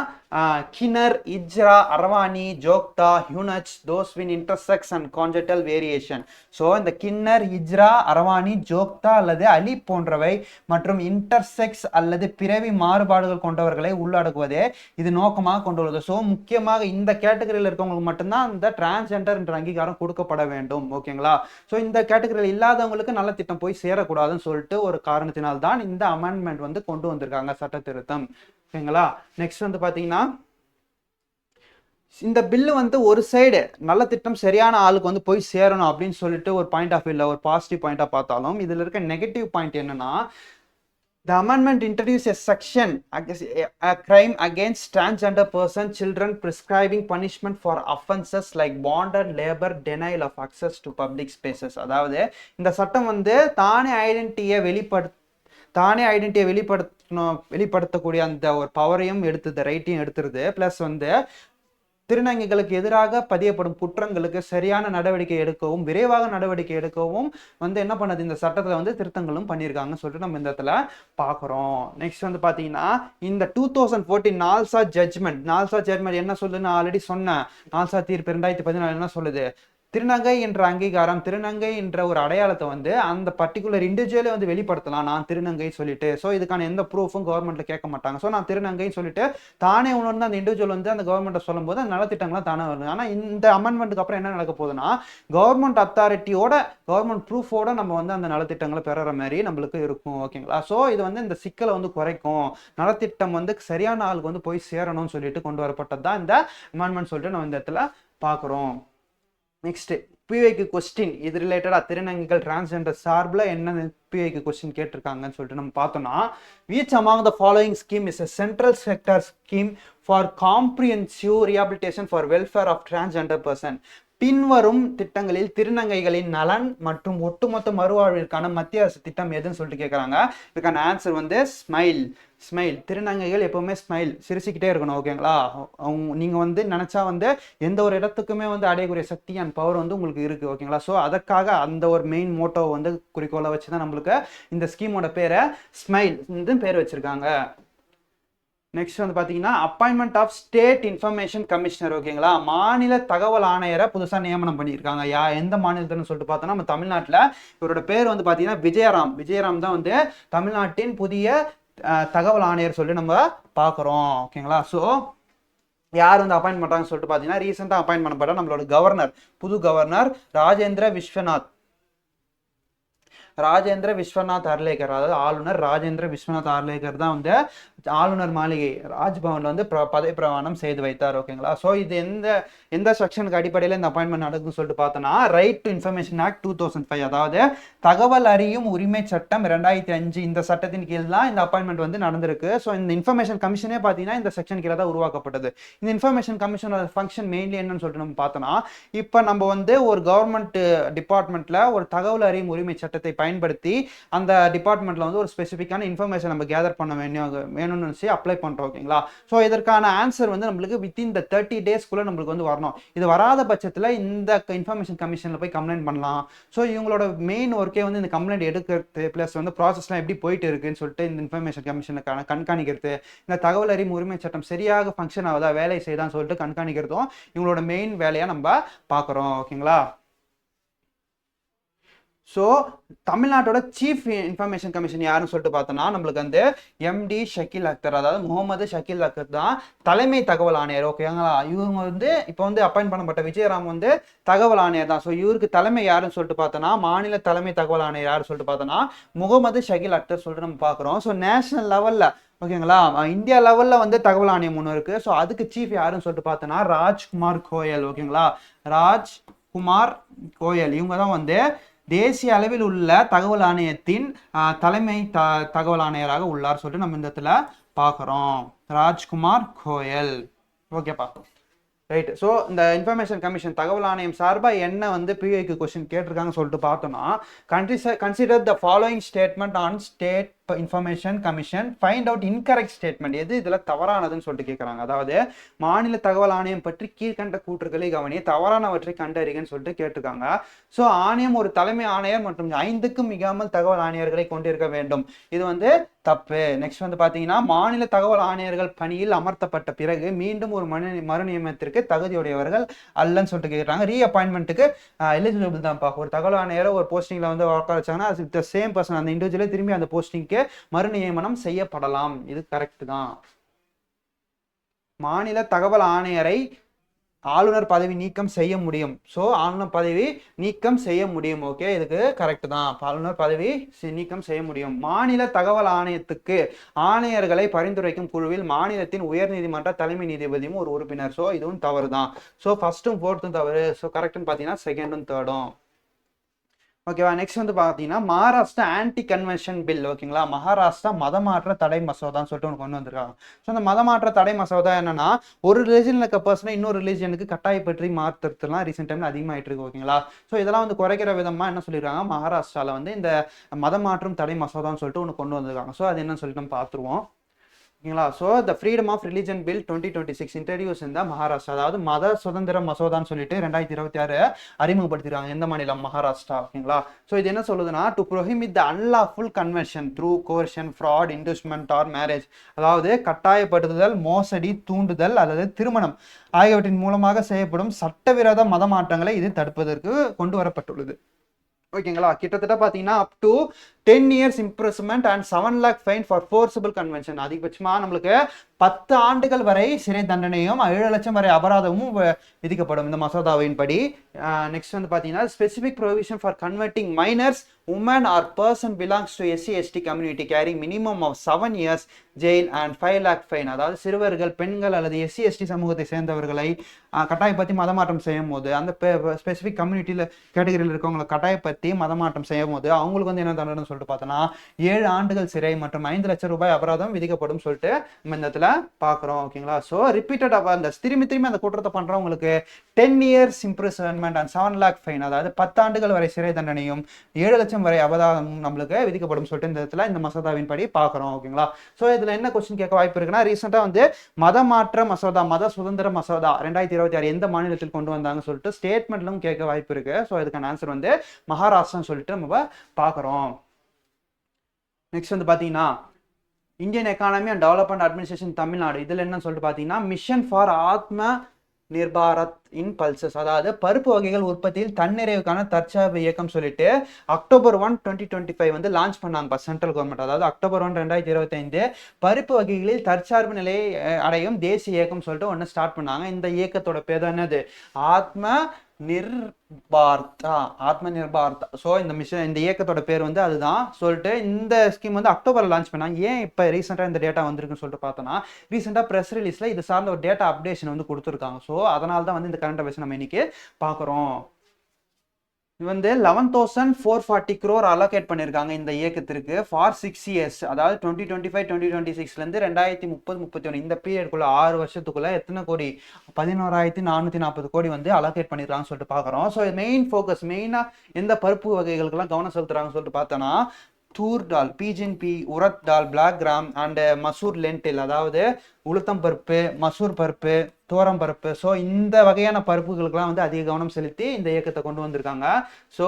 கினர், இஜ்ரா, அரவானி, ஜோக்தா, ஹியூனச், தோஸ்வின், இன்டர்செக்ஸ் அண்ட் கான்ஜெட்டல் வேரியேஷன். ஸோ இந்த கின்னர், இஜ்ரா, அரவானி, ஜோக்தா அல்லது அலி போன்றவை மற்றும் இன்டர்செக்ஸ் அல்லது பிறவி மாறுபாடுகள் கொண்டவர்களை உள்ளடக்குவதே இது நோக்கமாக கொண்டுள்ளது. ஸோ முக்கியமாக இந்த கேட்டகரியில் இருக்கவங்களுக்கு மட்டும்தான் இந்த டிரான்ஸ்ஜெண்டர் என்ற அங்கீகாரம் கொடுக்கப்பட வேண்டும். ஓகேங்களா. ஸோ இந்த கேட்டகரியில் இல்லாதவங்களுக்கு நல்ல திட்டம் போய் சேரக்கூடாதுன்னு சொல்லிட்டு ஒரு காரணத்தினால்தான் இந்த அமெண்ட்மெண்ட் வந்து கொண்டு வந்திருக்காங்க, சட்ட திருத்தம். ஓகேங்களா. நெக்ஸ்ட் வந்து பாத்தீங்கன்னா, இந்த பில்லு வந்து ஒரு சைடு நல்ல திட்டம் சரியான ஆளுக்கு வந்து போய் சேரணும் அப்படின்னு சொல்லிட்டு ஒரு பாயிண்ட் ஆஃப் வியூல ஒரு பாசிட்டிவ் பாயிண்டா பார்த்தாலும் இதுல இருக்க நெகட்டிவ் பாயிண்ட் என்னன்னா, the amendment introduced a section, a crime against transgender person, children, prescribing punishment for offenses like bonded labor, denial of access to public spaces. அதாவது இந்த சட்டம் வந்து தானே ஐடென்டிட்டியை வெளிப்படுத்தக்கூடிய அந்த ஒரு பவரையும் எடுத்துது, ரைட்டையும் எடுத்துருது. பிளஸ் வந்து திருநங்கைகளுக்கு எதிராக பதியப்படும் குற்றங்களுக்கு சரியான நடவடிக்கை எடுக்கவும் விரைவாக நடவடிக்கை எடுக்கவும் வந்து என்ன பண்ணது, இந்த சட்டத்தில் வந்து திருத்தங்களும் பண்ணியிருக்காங்கன்னு சொல்லிட்டு நம்ம இந்த இடத்துல பார்க்குறோம். நெக்ஸ்ட் வந்து பார்த்தீங்கன்னா, இந்த 2014 நால்சா ஜட்மெண்ட் என்ன சொல்லுதுன்னு ஆல்ரெடி சொன்னேன். நால்சா தீர்ப்பு 2014 என்ன சொல்லுது, திருநங்கை என்ற அங்கீகாரம், திருநங்கை என்ற ஒரு அடையாளத்தை வந்து அந்த பர்டிகுலர் இண்டிவிஜுவலே வந்து வெளிப்படுத்தலாம், நான் திருநங்கை சொல்லிட்டு. ஸோ இதுக்கான எந்த ப்ரூஃபும் கவர்மெண்ட்ல கேட்க மாட்டாங்க. ஸோ நான் திருநங்கை சொல்லிட்டு தானே உணர்ந்து அந்த இண்டிவிஜுவல் வந்து அந்த கவர்மெண்ட்டை சொல்லும் போது அந்த நலத்திட்டங்கள்லாம் தானே வருது. ஆனால் இந்த அமெண்ட்மெண்ட்டுக்கு அப்புறம் என்ன நடக்க போகுதுன்னா, கவர்மெண்ட் அத்தாரிட்டியோட கவர்மெண்ட் ப்ரூஃபோட நம்ம வந்து அந்த நலத்திட்டங்களை பெறுற மாதிரி நம்மளுக்கு இருக்கும். ஓகேங்களா. ஸோ இது வந்து இந்த சிக்கலை வந்து குறைக்கும், நலத்திட்டம் வந்து சரியான ஆளுக்கு வந்து போய் சேரணும்னு சொல்லிட்டு கொண்டு வரப்பட்டது தான் இந்த அமெண்ட்மெண்ட் சொல்லிட்டு நம்ம இந்த இடத்துல பார்க்குறோம். நெக்ஸ்ட் பிஐக்கு கொஸ்டின், இது ரிலேட்டடா திருநங்கைகள் டிரான்ஸ்ஜெண்டர் சார்பில் என்ன பிஐக்கு கொஸ்டின் கேட்டிருக்காங்கன்னு சொல்லிட்டு நம்ம பார்த்தோம்னா, which among the following scheme is a central sector scheme for comprehensive rehabilitation for welfare of transgender person? பின்வரும் திட்டங்களில் திருநங்கைகளின் நலன் மற்றும் ஒட்டுமொத்த மறுவாழ்விற்கான மத்திய அரசு திட்டம் எதுன்னு சொல்லிட்டு கேட்குறாங்க. இதுக்கான ஆன்சர் வந்து ஸ்மைல். திருநங்கைகள் எப்பவுமே ஸ்மைல், சிரிச்சுக்கிட்டே இருக்கணும். ஓகேங்களா. நீங்கள் வந்து நினச்சா வந்து எந்த ஒரு இடத்துக்குமே வந்து அடையக்கூடிய சக்தி அண்ட் பவர் வந்து உங்களுக்கு இருக்குது. ஓகேங்களா. ஸோ அதற்காக அந்த ஒரு மெயின் மோட்டோவை வந்து குறிக்கோளை வச்சு தான் நம்மளுக்கு இந்த ஸ்கீமோட பேரை ஸ்மைல் பேர் வச்சுருக்காங்க. நெக்ஸ்ட் வந்து பார்த்தீங்கன்னா, appointment of state information commissioner. ஓகேங்களா. மாநில தகவல் ஆணையரை புதுசாக நியமனம் பண்ணியிருக்காங்க. எந்த மாநிலத்தில்னு சொல்லிட்டு பார்த்தோன்னா, நம்ம தமிழ்நாட்டில். இவரோட பேர் வந்து பார்த்தீங்கன்னா விஜயராம் தான் வந்து தமிழ்நாட்டின் புதிய தகவல் ஆணையர் சொல்லிட்டு நம்ம பார்க்குறோம். ஓகேங்களா? ஸோ யார் வந்து அப்பாயின்ட் பண்ணுறாங்கன்னு சொல்லிட்டு பார்த்தீங்கன்னா ரீசெண்டாக அப்பாயின்ட் பண்ணப்பட்ட நம்மளோட கவர்னர், புது கவர்னர் ராஜேந்திர விஸ்வநாத் அர்லேக்கர், அதாவது ஆளுநர் ராஜேந்திர விஸ்வநாத் அர்லேக்கர் தான் வந்து ஆளுநர் மாளிகை ராஜ்பவன்ல வந்து பதவி பிரமாணம் செய்து வைத்தார். ஓகேங்களா? ஸோ இது எந்த செக்ஷனுக்கு அடிப்படையில் இந்த அப்பாயின்மெண்ட் நடக்குதுன்னு சொல்லிட்டு பார்த்தோன்னா ரைட் டு இன்ஃபர்மேஷன் ஆக்ட் 2005, அதாவது தகவல் அறியும் உரிமை சட்டம் 2005, இந்த சட்டத்தின் கீழ் தான் இந்த அப்பாயின்மெண்ட் வந்து நடந்திருக்கு. ஸோ இந்த இன்ஃபர்மேஷன் கமிஷனே பார்த்தீங்கன்னா இந்த செக்ஷன் கீழே தான் உருவாக்கப்பட்டது. இந்த இன்ஃபர்மேஷன் கமிஷனோட ஃபங்க்ஷன் மெயின்லி என்னன்னு சொல்லிட்டு நம்ம பார்த்தோம்னா, இப்போ நம்ம வந்து ஒரு கவர்மெண்ட் டிபார்ட்மெண்ட்ல ஒரு தகவல் அறியும் உரிமை சட்டத்தை பயன்படுத்தி அந்த டிபார்ட்மெண்ட்ல வந்து ஒரு ஸ்பெசிஃபிக்கான இன்ஃபர்மேஷன் நம்ம கேதர் பண்ண வேணும்னு வச்சு அப்ளை பண்றோம். ஓகேங்களா? ஸோ இதற்கான ஆன்சர் வந்து நம்மளுக்கு வித்தின் இந்த 30 டேஸ்க்குள்ள நம்மளுக்கு வந்து வரணும். இது வராத பட்சத்தில் இந்த இன்ஃபர்மேஷன் கமிஷன்ல போய் கம்ப்ளைண்ட் பண்ணலாம். ஸோ இவங்களோட மெயின் ஒர்க்கே வந்து இந்த கம்ப்ளைண்ட் எடுக்கிறது பிளஸ் வந்து ப்ராசஸ்லாம் எப்படி போயிட்டு இருக்குன்னு சொல்லிட்டு இந்த இன்ஃபர்மேஷன் கமிஷனுக்கான கண்காணிக்கிறது, இந்த தகவல் அறியும் உரிமை சட்டம் சரியாக ஃபங்க்ஷன் ஆகுதா, வேலை செய்தான்னு சொல்லிட்டு கண்காணிக்கிறதும் இவங்களோட மெயின் வேலையா நம்ம பார்க்குறோம். ஓகேங்களா? ஸோ தமிழ்நாட்டோட சீஃப் இன்ஃபர்மேஷன் கமிஷன் யாருன்னு சொல்லிட்டு பார்த்தோம்னா நம்மளுக்கு வந்து எம்டி ஷக்கீல் அக்தர், அதாவது முகமது ஷக்கீல் அக்தர் தான் தலைமை தகவல் ஆணையர். ஓகேங்களா? இவங்க வந்து இப்போ வந்து அப்பாயின்ட் பண்ணப்பட்ட விஜயராம் வந்து தகவல் ஆணையர் தான். ஸோ இவருக்கு தலைமை யாருன்னு சொல்லிட்டு பார்த்தோன்னா, மாநில தலைமை தகவல் ஆணையர் யாருன்னு சொல்லிட்டு பார்த்தோன்னா முகமது ஷக்கீல் அக்தர் சொல்லிட்டு நம்ம பார்க்குறோம். ஸோ நேஷனல் லெவலில், ஓகேங்களா, இந்தியா லெவலில் வந்து தகவல் ஆணையம் ஒன்று இருக்குது. ஸோ அதுக்கு சீஃப் யாருன்னு சொல்லிட்டு பார்த்தோன்னா ராஜ்குமார் கோயல். ஓகேங்களா? ராஜ்குமார் கோயல் இவங்க தான் வந்து தேசிய அளவில் உள்ள தகவல் ஆணையத்தின் தலைமை தகவல் ஆணையராக உள்ளார் சொல்லிட்டு நம்ம இந்த இடத்துல பார்க்குறோம். ராஜ்குமார் கோயல். ஓகேப்பா, ரைட். ஸோ இந்த இன்ஃபர்மேஷன் கமிஷன் தகவல் ஆணையம் சார்பாக என்ன வந்து பிஐக்கு கொஸ்டின் கேட்டிருக்காங்கன்னு சொல்லிட்டு பார்த்தோம்னா, consider the following statement on state information commission, find out incorrect statement, எது இதில் தவறானதுன்னு சொல்லிட்டு கேட்குறாங்க. அதாவது மாநில தகவல் ஆணையம் பற்றி கீழ்கண்ட கூற்றுக்களை கவனி, தவறானவற்றை கண்டறிகன்னு சொல்லிட்டு கேட்டிருக்காங்க. ஸோ ஆணையம் ஒரு தலைமை ஆணையர் மற்றும் 5க்கும் மிகாமல் தகவல் ஆணையர்களை கொண்டிருக்க வேண்டும். இது வந்து தப்பு. நெக்ஸ்ட் வந்து பார்த்தீங்கன்னா, மாநில தகவல் ஆணையர்கள் பணியில் அமர்த்தப்பட்ட பிறகு மீண்டும் ஒரு மறுநியமனத்திற்கு தகுதியுடையவர்கள் அல்லன்னு சொல்லிட்டு கேட்குறாங்க. ரீஅப்பாயின்மெண்ட்டுக்கு எலிஜிபிள் தான்ப்பா. ஒரு தகவல் ஆணையரை ஒரு போஸ்டிங்ல வந்து உட்கார வச்சாங்கன்னா அது த சேம் பர்சன், அந்த இண்டிவிஜுவலே திரும்பி அந்த போஸ்டிங்க்கு மறுநியமனம் செய்யப்படலாம். இது கரெக்ட் தான். மாநில தகவல் ஆணையரை ஆளுநர் பதவி நீக்கம் செய்ய முடியும். ஸோ ஆளுநர் பதவி நீக்கம் செய்ய முடியும். ஓகே, இதுக்கு கரெக்ட் தான். ஆளுநர் பதவி நீக்கம் செய்ய முடியும். மாநில தகவல் ஆணையத்துக்கு ஆணையர்களை பரிந்துரைக்கும் குழுவில் மாநிலத்தின் உயர்நீதிமன்ற தலைமை நீதிபதியும் ஒரு உறுப்பினர். ஸோ இதுவும் தவறு தான். ஸோ ஃபர்ஸ்ட்டும் ஃபோர்த்தும் தவறு. ஸோ கரெக்ட்னு பார்த்தீங்கன்னா செகண்டும் தேர்டும். ஓகேவா? நெக்ஸ்ட் வந்து பார்த்தீங்கன்னா மகாராஷ்டிரா ஆன்டி கன்வென்ஷன் பில். ஓகேங்களா? மகாராஷ்டிரா மதமாற்ற தடை மசோதான்னு சொல்லிட்டு ஒன்று கொண்டு வந்திருக்காங்க. ஸோ அந்த மதமாற்ற தடை மசோதா என்னன்னா, ஒரு ரிலிஜனில் இருக்க பர்சனை இன்னொரு ரிலிஜனுக்கு கட்டாயப்பற்றி மாற்றுறதுலாம் ரீசெண்ட் டைம்ல அதிகமாகிட்டு இருக்கு. ஓகேங்களா? ஸோ இதெல்லாம் வந்து குறைக்கிற விதமாக என்ன சொல்லியிருக்காங்க, மகாராஷ்டிராவில் வந்து இந்த மதமாற்றம் தடை மசோதான்னு சொல்லிட்டு ஒன்று கொண்டு வந்திருக்காங்க. ஸோ அது என்னன்னு சொல்லிட்டு நம்ம பார்த்துருவோம். ஓகேங்களா? So the freedom of religion bill 2026 introduce இந்த மகாராஷ்டிரா, அதாவது மத சுதந்திர மசோதான்னு சொல்லிட்டு 2026 அறிமுகப்படுத்திருக்காங்க. எந்த மாநிலம்? மகாராஷ்டிரா. ஓகேங்களா? ஸோ இது என்ன சொல்லுதுன்னா, to prohibit the unlawful conversion through coercion, fraud, inducement or marriage, அதாவது கட்டாயப்படுத்துதல், மோசடி, தூண்டுதல் அல்லது திருமணம் ஆகியவற்றின் மூலமாக செய்யப்படும் சட்டவிரோத மத மாற்றங்களை இது தடுப்பதற்கு கொண்டு வரப்பட்டுள்ளது. ஓகேங்களா? கிட்டத்தட்ட பார்த்தீங்கன்னா up to 10 years imprisonment and 7 lakh fine for forcible convention. அதிகபட்சமா நம்மளுக்கு 10 ஆண்டுகள் வரை சிறை தண்டனையும் 7 லட்சம் வரை அபராதமும் விதிக்கப்படும் இந்த மசோதாவின் படி. நெக்ஸ்ட் வந்து பார்த்தீங்கன்னா specific provision for converting minors, women or person belongs to SC/ST community carrying minimum of 7 years jail and 5 lakh fine, அதாவது சிறுவர்கள், பெண்கள் அல்லது SC/ST சமூகத்தை சேர்ந்தவர்களை கட்டாயப்படுத்தி மதமாற்றம் செய்யும் போது, அந்த ஸ்பெசிபிக் கம்யூனிட்டியில் கேட்டகரியில் இருக்கவங்களை கட்டாயப்படுத்தி மதமாற்றம் செய்யும் போது அவங்களுக்கு வந்து என்ன தண்டனை சொல்லிட்டு பார்த்தோன்னா 7 ஆண்டுகள் சிறை மற்றும் 5 லட்சம் ரூபாய் அபராதம் விதிக்கப்படும் சொல்லிட்டு நம்ம இந்த இடத்துல பார்க்குறோம். ஓகேங்களா? ஸோ ரிப்பீட்டட் அந்த திரும்பி அந்த குற்றத்தை பண்ணுறவங்களுக்கு 10 years imprisonment and 7 lakh fine, அதாவது 10 ஆண்டுகள் வரை சிறை தண்டனையும் 7 லட்சம் வரை அபராதமும் நம்மளுக்கு விதிக்கப்படும் சொல்லிட்டு இந்த இடத்துல இந்த மசோதாவின் படி பார்க்குறோம். ஓகேங்களா? ஸோ இதில் என்ன கொஸ்டின் கேட்க வாய்ப்பு இருக்குன்னா, ரீசெண்டாக வந்து மதமாற்ற மசோதா, மத சுதந்திர மசோதா 2026 எந்த மாநிலத்தில் கொண்டு வந்தாங்கன்னு சொல்லிட்டு ஸ்டேட்மெண்ட்லும் கேட்க வாய்ப்பு இருக்கு. ஸோ இதுக்கான ஆன்சர் வந்து மகாராஷ்டிரான்னு சொல்லிட்டு நம்ம பார்க்குறோம். நெக்ஸ்ட் வந்து பார்த்தீங்கன்னா Indian economy and development administration Tamil Nadu, இதில் என்னன்னு சொல்லிட்டு பார்த்தீங்கன்னா மிஷன் ஃபார் ஆத்ம நிர்பாரத் இன் பல்சஸ், அதாவது பருப்பு வகைகள் உற்பத்தியில் தன்னிறைவுக்கான தற்சார்பு இயக்கம் சொல்லிட்டு October 1, 2025 வந்து லான்ச் பண்ணாங்க சென்ட்ரல் கவர்மெண்ட். அதாவது October 1, 2025 பருப்பு வகைகளில் தற்சார்பு நிலையை அடையும் தேசிய இயக்கம் சொல்லிட்டு ஒன்று ஸ்டார்ட் பண்ணாங்க. இந்த இயக்கத்தோட பேர் தான் என்னது? ஆத்ம நிர்பார்த்தா. ஆத்ம நிர்பார்த்தா. ஸோ இந்த இயக்கத்தோட பேர் வந்து அதுதான் சொல்லிட்டு இந்த ஸ்கீம் வந்து அக்டோபர்ல லான்ச் பண்ணாங்க. ஏன் இப்போ ரீசெண்டாக இந்த டேட்டா வந்திருக்குன்னு சொல்லிட்டு பார்த்தோன்னா, ரீசெண்டாக ப்ரெஸ் ரிலீஸ்ல இது சார்ந்த ஒரு டேட்டா அப்டேஷன் வந்து கொடுத்துருக்காங்க. ஸோ அதனால தான் வந்து இந்த கரண்ட் அஃபேர்ஸ் நம்ம இன்னைக்கு பார்க்குறோம். இது வந்து 11,440 crore அலோகேட் பண்ணியிருக்காங்க இந்த இயக்கத்திற்கு ஃபார் 6 years. அதாவது 2025-2026லேருந்து 2030-31 இந்த பீரியட்குள்ள 6 வருஷத்துக்குள்ள எத்தனை கோடி? 11,440 கோடி வந்து அலோகேட் பண்ணிருக்காங்கன்னு சொல்லிட்டு பார்க்குறோம். ஸோ மெயின் ஃபோக்கஸ் மெயினாக எந்த பருப்பு வகைகளுக்கெல்லாம் கவனம் செலுத்துறாங்கன்னு சொல்லிட்டு பார்த்தோன்னா, தூர் டால், பிஜின்பி, உரத் டால், பிளாக் கிராம் அண்ட் மசூர் லென்டில், அதாவது உளுத்தம் பருப்பு, மசூர் பருப்பு, தோரம் பருப்பு. ஸோ இந்த வகையான பருப்புகளுக்கெல்லாம் வந்து அதிக கவனம் செலுத்தி இந்த இயக்கத்தை கொண்டு வந்திருக்காங்க. So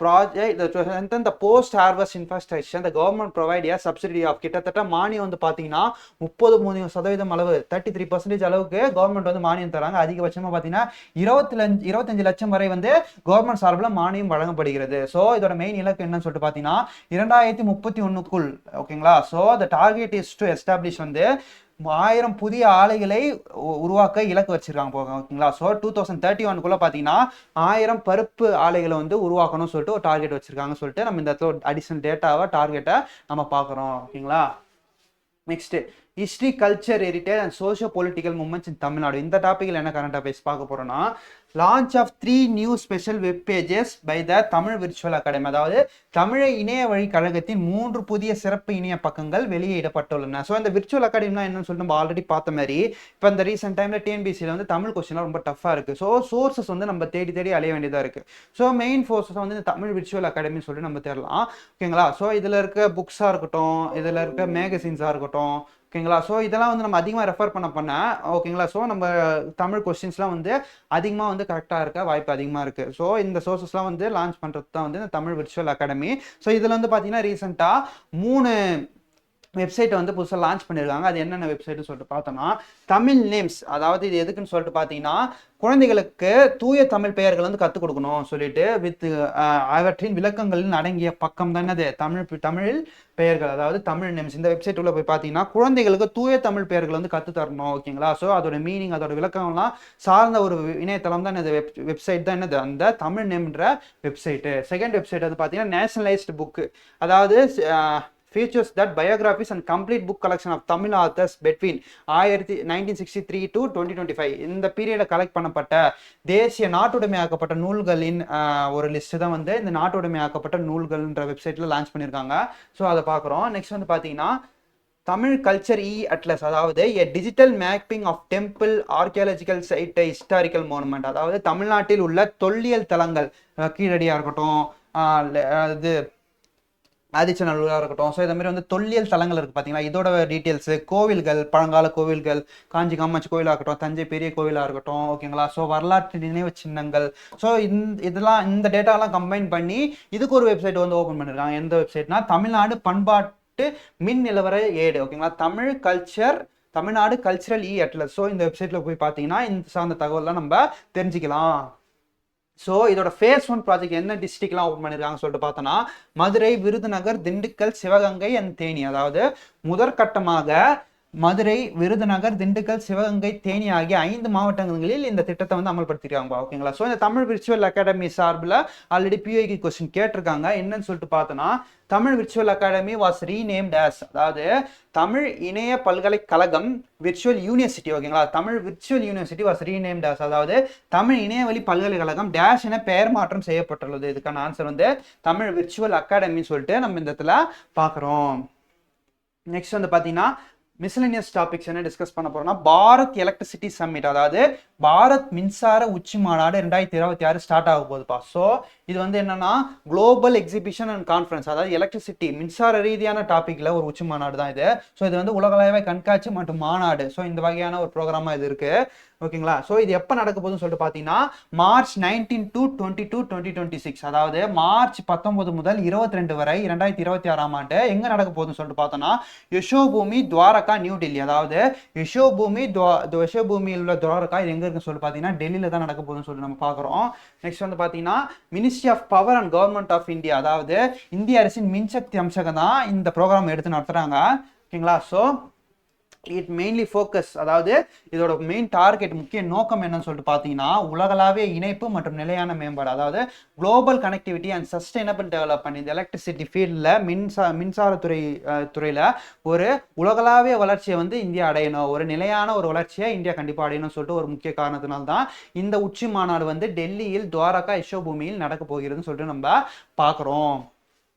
project post harvest infrastructure the government provide a subsidy of கிட்டத்தட்ட மானியம் வந்து பார்த்தீங்கன்னா 33% அளவு 33% அளவுக்கு கவர்மெண்ட் வந்து மானியம் தராங்க. அதிகபட்சமாக பார்த்தீங்கன்னா 25 லட்சம் வரை வந்து கவர்மெண்ட் சார்பில் மானியம் வழங்கப்படுகிறது. ஸோ இதோட மெயின் இலக்கு என்னன்னு சொல்லிட்டு பார்த்தீங்கன்னா 2031க்குள், ஓகேங்களா. So the target is to establish வந்து 1000 புதிய ஆலைகளை உருவாக்க இலக்கு வச்சிருக்காங்க போக, ஓகேங்களா. ஸோ 2031க்குள்ள பார்த்தீங்கன்னா 1000 பருப்பு ஆலைகளை வந்து உருவாக்கணும்னு சொல்லிட்டு ஒரு டார்கெட் வச்சிருக்காங்க சொல்லிட்டு நம்ம இந்த இடத்துல அடிஷனல் டேட்டாவை டார்கெட்டை நம்ம பார்க்குறோம், ஓகேங்களா. Next history, culture, heritage and socio political movements in Tamil Nadu. இந்த டாப்பிக்கில் என்ன கரண்ட் அஃபேர்ஸ் பார்க்க போறோம்னா, launch of 3 new special web pages by the Tamil virtual academy, அதாவது தமிழை இணைய வழி கழகத்தின் 3 புதிய சிறப்பு இணைய பக்கங்கள் வெளியிடப்பட்டுள்ளன. ஸோ இந்த விர்ச்சுவல் அகாடமினா என்னன்னு சொல்லிட்டு நம்ம ஆல்ரெடி பார்த்த மாதிரி இப்போ இந்த ரீசெண்ட் டைம்ல டிஎன்பிசியில் வந்து தமிழ் கொஸ்டின்லாம் ரொம்ப டஃபாக இருக்கு. ஸோ சோர்சஸ் வந்து நம்ம தேடி அலைய வேண்டியதாக இருக்கு. ஸோ மெயின் ஃபோர்ஸஸ் வந்து இந்த தமிழ் விர்ச்சுவல் அகாடமின்னு சொல்லிட்டு நம்ம தேடலாம், ஓகேங்களா. ஸோ இதில் இருக்க புக்ஸாக இருக்கட்டும், இதில் இருக்க மேகசின்ஸாக இருக்கட்டும், ஓகேங்களா. ஸோ இதெல்லாம் வந்து நம்ம அதிகமாக ரெஃபர் பண்ண ஓகேங்களா. ஸோ நம்ம தமிழ் கொஸ்டின்ஸ்லாம் வந்து அதிகமாக வந்து கரெக்டாக இருக்க வாய்ப்பு அதிகமாக இருக்குது. ஸோ இந்த சோர்சஸ்லாம் வந்து லான்ச் பண்ணுறது தான் வந்து இந்த தமிழ் விர்ச்சுவல் அகாடமி. ஸோ இதில் வந்து பார்த்தீங்கன்னா ரீசெண்டாக 3 வெப்சைட்டை வந்து புதுசாக லான்ச் பண்ணியிருக்காங்க. அது என்னென்ன வெப்சைட்னு சொல்லிட்டு பார்த்தோம்னா, தமிழ் நேம்ஸ், அதாவது இது எதுக்குன்னு சொல்லிட்டு பார்த்தீங்கன்னா, குழந்தைகளுக்கு தூய தமிழ் பெயர்கள் வந்து கற்றுக் கொடுக்கணும் சொல்லிட்டு வித் அவற்றின் விளக்கங்களில் அடங்கிய பக்கம் தான் என்னது? தமிழ் பெயர்கள், அதாவது தமிழ் நேம்ஸ். இந்த வெப்சைட் உள்ள போய் பார்த்தீங்கன்னா குழந்தைகளுக்கு தூய தமிழ் பெயர்கள் வந்து கற்று தரணும், ஓகேங்களா. ஸோ அதோட மீனிங், அதோட விளக்கம்லாம் சார்ந்த ஒரு இணையதளம் தான் என்னது? வெப்சைட் தான் என்னது? அந்த தமிழ் நேம்ன்ற வெப்சைட்டு. செகண்ட் வெப்சைட் வந்து பார்த்தீங்கன்னா நேஷனலைஸ்டு புக்கு, அதாவது features that biographies and complete book collection of Tamil authors between 1963 to 2025 இந்த பீரியடை கலெக்ட் பண்ணப்பட்ட தேசிய நாட்டுடைமையாக்கப்பட்ட நூல்களின் ஒரு லிஸ்ட் தான் வந்து இந்த நாட்டுடைமையாக்கப்பட்ட நூல்கள்ன்ற வெப்சைட்ல லான்ச் பண்ணியிருக்காங்க. ஸோ அதை பார்க்குறோம். நெக்ஸ்ட் வந்து பார்த்தீங்கன்னா தமிழ் கல்ச்சர் அட்லஸ், அதாவது a digital mapping of temple archaeological site historical monument, அதாவது தமிழ்நாட்டில் உள்ள தொல்லியல் தலங்கள், கீழடியாக இருக்கட்டும், இது ஆதிச்சநல்லூராக இருக்கட்டும். ஸோ இந்த மாதிரி வந்து தொல்லியல் தலங்கள் இருக்குது பார்த்தீங்களா, இதோட டீட்டெயில்ஸு, கோவில்கள், பழங்கால கோவில்கள், காஞ்சி காமாட்சி கோவிலாக இருக்கட்டும், தஞ்சை பெரிய கோவிலாக இருக்கட்டும், ஓகேங்களா. ஸோ வரலாற்று நினைவு சின்னங்கள். ஸோ இந்த டேட்டாலாம் கம்பைன் பண்ணி இதுக்கு ஒரு வெப்சைட் வந்து ஓப்பன் பண்ணியிருக்காங்க. எந்த வெப்சைட்னா தமிழ்நாடு பண்பாட்டு மின் நிலவர ஏடு, ஓகேங்களா. Tamil Nadu cultural atlas. ஸோ இந்த வெப்சைட்டில் போய் பார்த்தீங்கன்னா இந்த சார்ந்த தகவல்லாம் நம்ம தெரிஞ்சுக்கலாம். ஸோ இதோட ஃபேஸ் 1 ப்ராஜெக்ட் என்ன டிஸ்ட்ரிக்ட்லாம் ஓப்பன் பண்ணியிருக்காங்க சொல்லிட்டு பார்த்தோன்னா, மதுரை, விருதுநகர், திண்டுக்கல், சிவகங்கை அண்ட் தேனி. அதாவது முதற்கட்டமாக மதுரை, விருதுநகர், திண்டுக்கல், சிவகங்கை, தேனி ஆகிய 5 மாவட்டங்களில் இந்த திட்டத்தை வந்து அமல்படுத்திருக்காங்க, ஓகேங்களா. ஸோ இந்த தமிழ் விர்ச்சுவல் அகாடமி சார்பில் ஆல்ரெடி பிஐக்கு கொஸ்டின் கேட்டிருக்காங்க. என்னன்னு சொல்லிட்டு பார்த்தோன்னா, Tamil virtual academy was renamed as, அதாவது தமிழ் இணைய பல்கலைக்கழகம் விர்ச்சுவல் யூனிவர்சிட்டி, ஓகேங்களா. Tamil virtual university was renamed as, அதாவது தமிழ் இணையவழி பல்கலைக்கழகம் டேஷ் என பெயர் மாற்றம் செய்யப்பட்டுள்ளது. இதுக்கான ஆன்சர் வந்து தமிழ் விர்ச்சுவல் அகாடமின்னு சொல்லிட்டு நம்ம இந்த இடத்துல பார்க்குறோம். நெக்ஸ்ட் வந்து பார்த்தீங்கன்னா மிஸ்லனியஸ் டாபிக்ஸ் என்ன டிஸ்கஸ் பண்ண போறோம்னா, பாரத் எலக்ட்ரிசிட்டி சம்மிட், அதாவது பாரத் மின்சார உச்சி மாநாடு 2026 ஸ்டார்ட் ஆக போகுதுப்பா. ஸோ இது வந்து என்னன்னா குளோபல் எக்ஸிபிஷன் அண்ட் கான்ஃபரன்ஸ், அதாவது எலக்ட்ரிசிட்டி மின்சார ரீதியான டாபிக்ல ஒரு உச்சி மாநாடு தான் இது. ஸோ இது வந்து உலகளவை கண்காட்சி மற்றும் மாநாடு. ஸோ இந்த வகையான ஒரு ப்ரோக்ராமா இது இருக்கு, ஓகேங்களா. ஸோ இது எப்போ நடக்க போகுதுன்னு சொல்லிட்டு பார்த்தீங்கன்னா March 19 to 22, 2026, அதாவது March 19 முதல் 22 வரை 2026ஆம் ஆண்டு எங்க நடக்க போகுதுன்னு சொல்லிட்டு பார்த்தோம்னா யசோபூமி துவாரகா நியூ டெல்லி, அதாவது யசோபூமியில் உள்ள துவாரகா இது எங்க இருக்குன்னு சொல்லி பார்த்தீங்கன்னா டெல்லியில் தான் நடக்க போகுதுன்னு சொல்லி நம்ம பார்க்குறோம். நெக்ஸ்ட் வந்து பார்த்தீங்கன்னா ministry of power and government of India, அதாவது இந்திய அரசின் மின்சக்தி அமைச்சகம் தான் இந்த ப்ரோக்ராம் எடுத்து நடத்துகிறாங்க. ஓகேங்களா. ஸோ இட் மெயின்லி ஃபோக்கஸ், அதாவது இதோட மெயின் டார்கெட், முக்கிய நோக்கம் என்னன்னு சொல்லிட்டு பார்த்தீங்கன்னா உலகளாவிய இணைப்பு மற்றும் நிலையான மேம்பாடு, அதாவது global connectivity and sustainable development. இந்த எலக்ட்ரிசிட்டி ஃபீல்டில் மின்சாரத்துறை துறையில் ஒரு உலகளாவிய வளர்ச்சியை வந்து இந்தியா அடையணும், ஒரு நிலையான ஒரு வளர்ச்சியை இந்தியா கண்டிப்பாக அடையணும்னு சொல்லிட்டு ஒரு முக்கிய காரணத்தினால்தான் இந்த உச்சி மாநாடு வந்து டெல்லியில் துவாரகா யசோபூமியில் நடக்க போகிறதுன்னு சொல்லிட்டு நம்ம பார்க்குறோம்.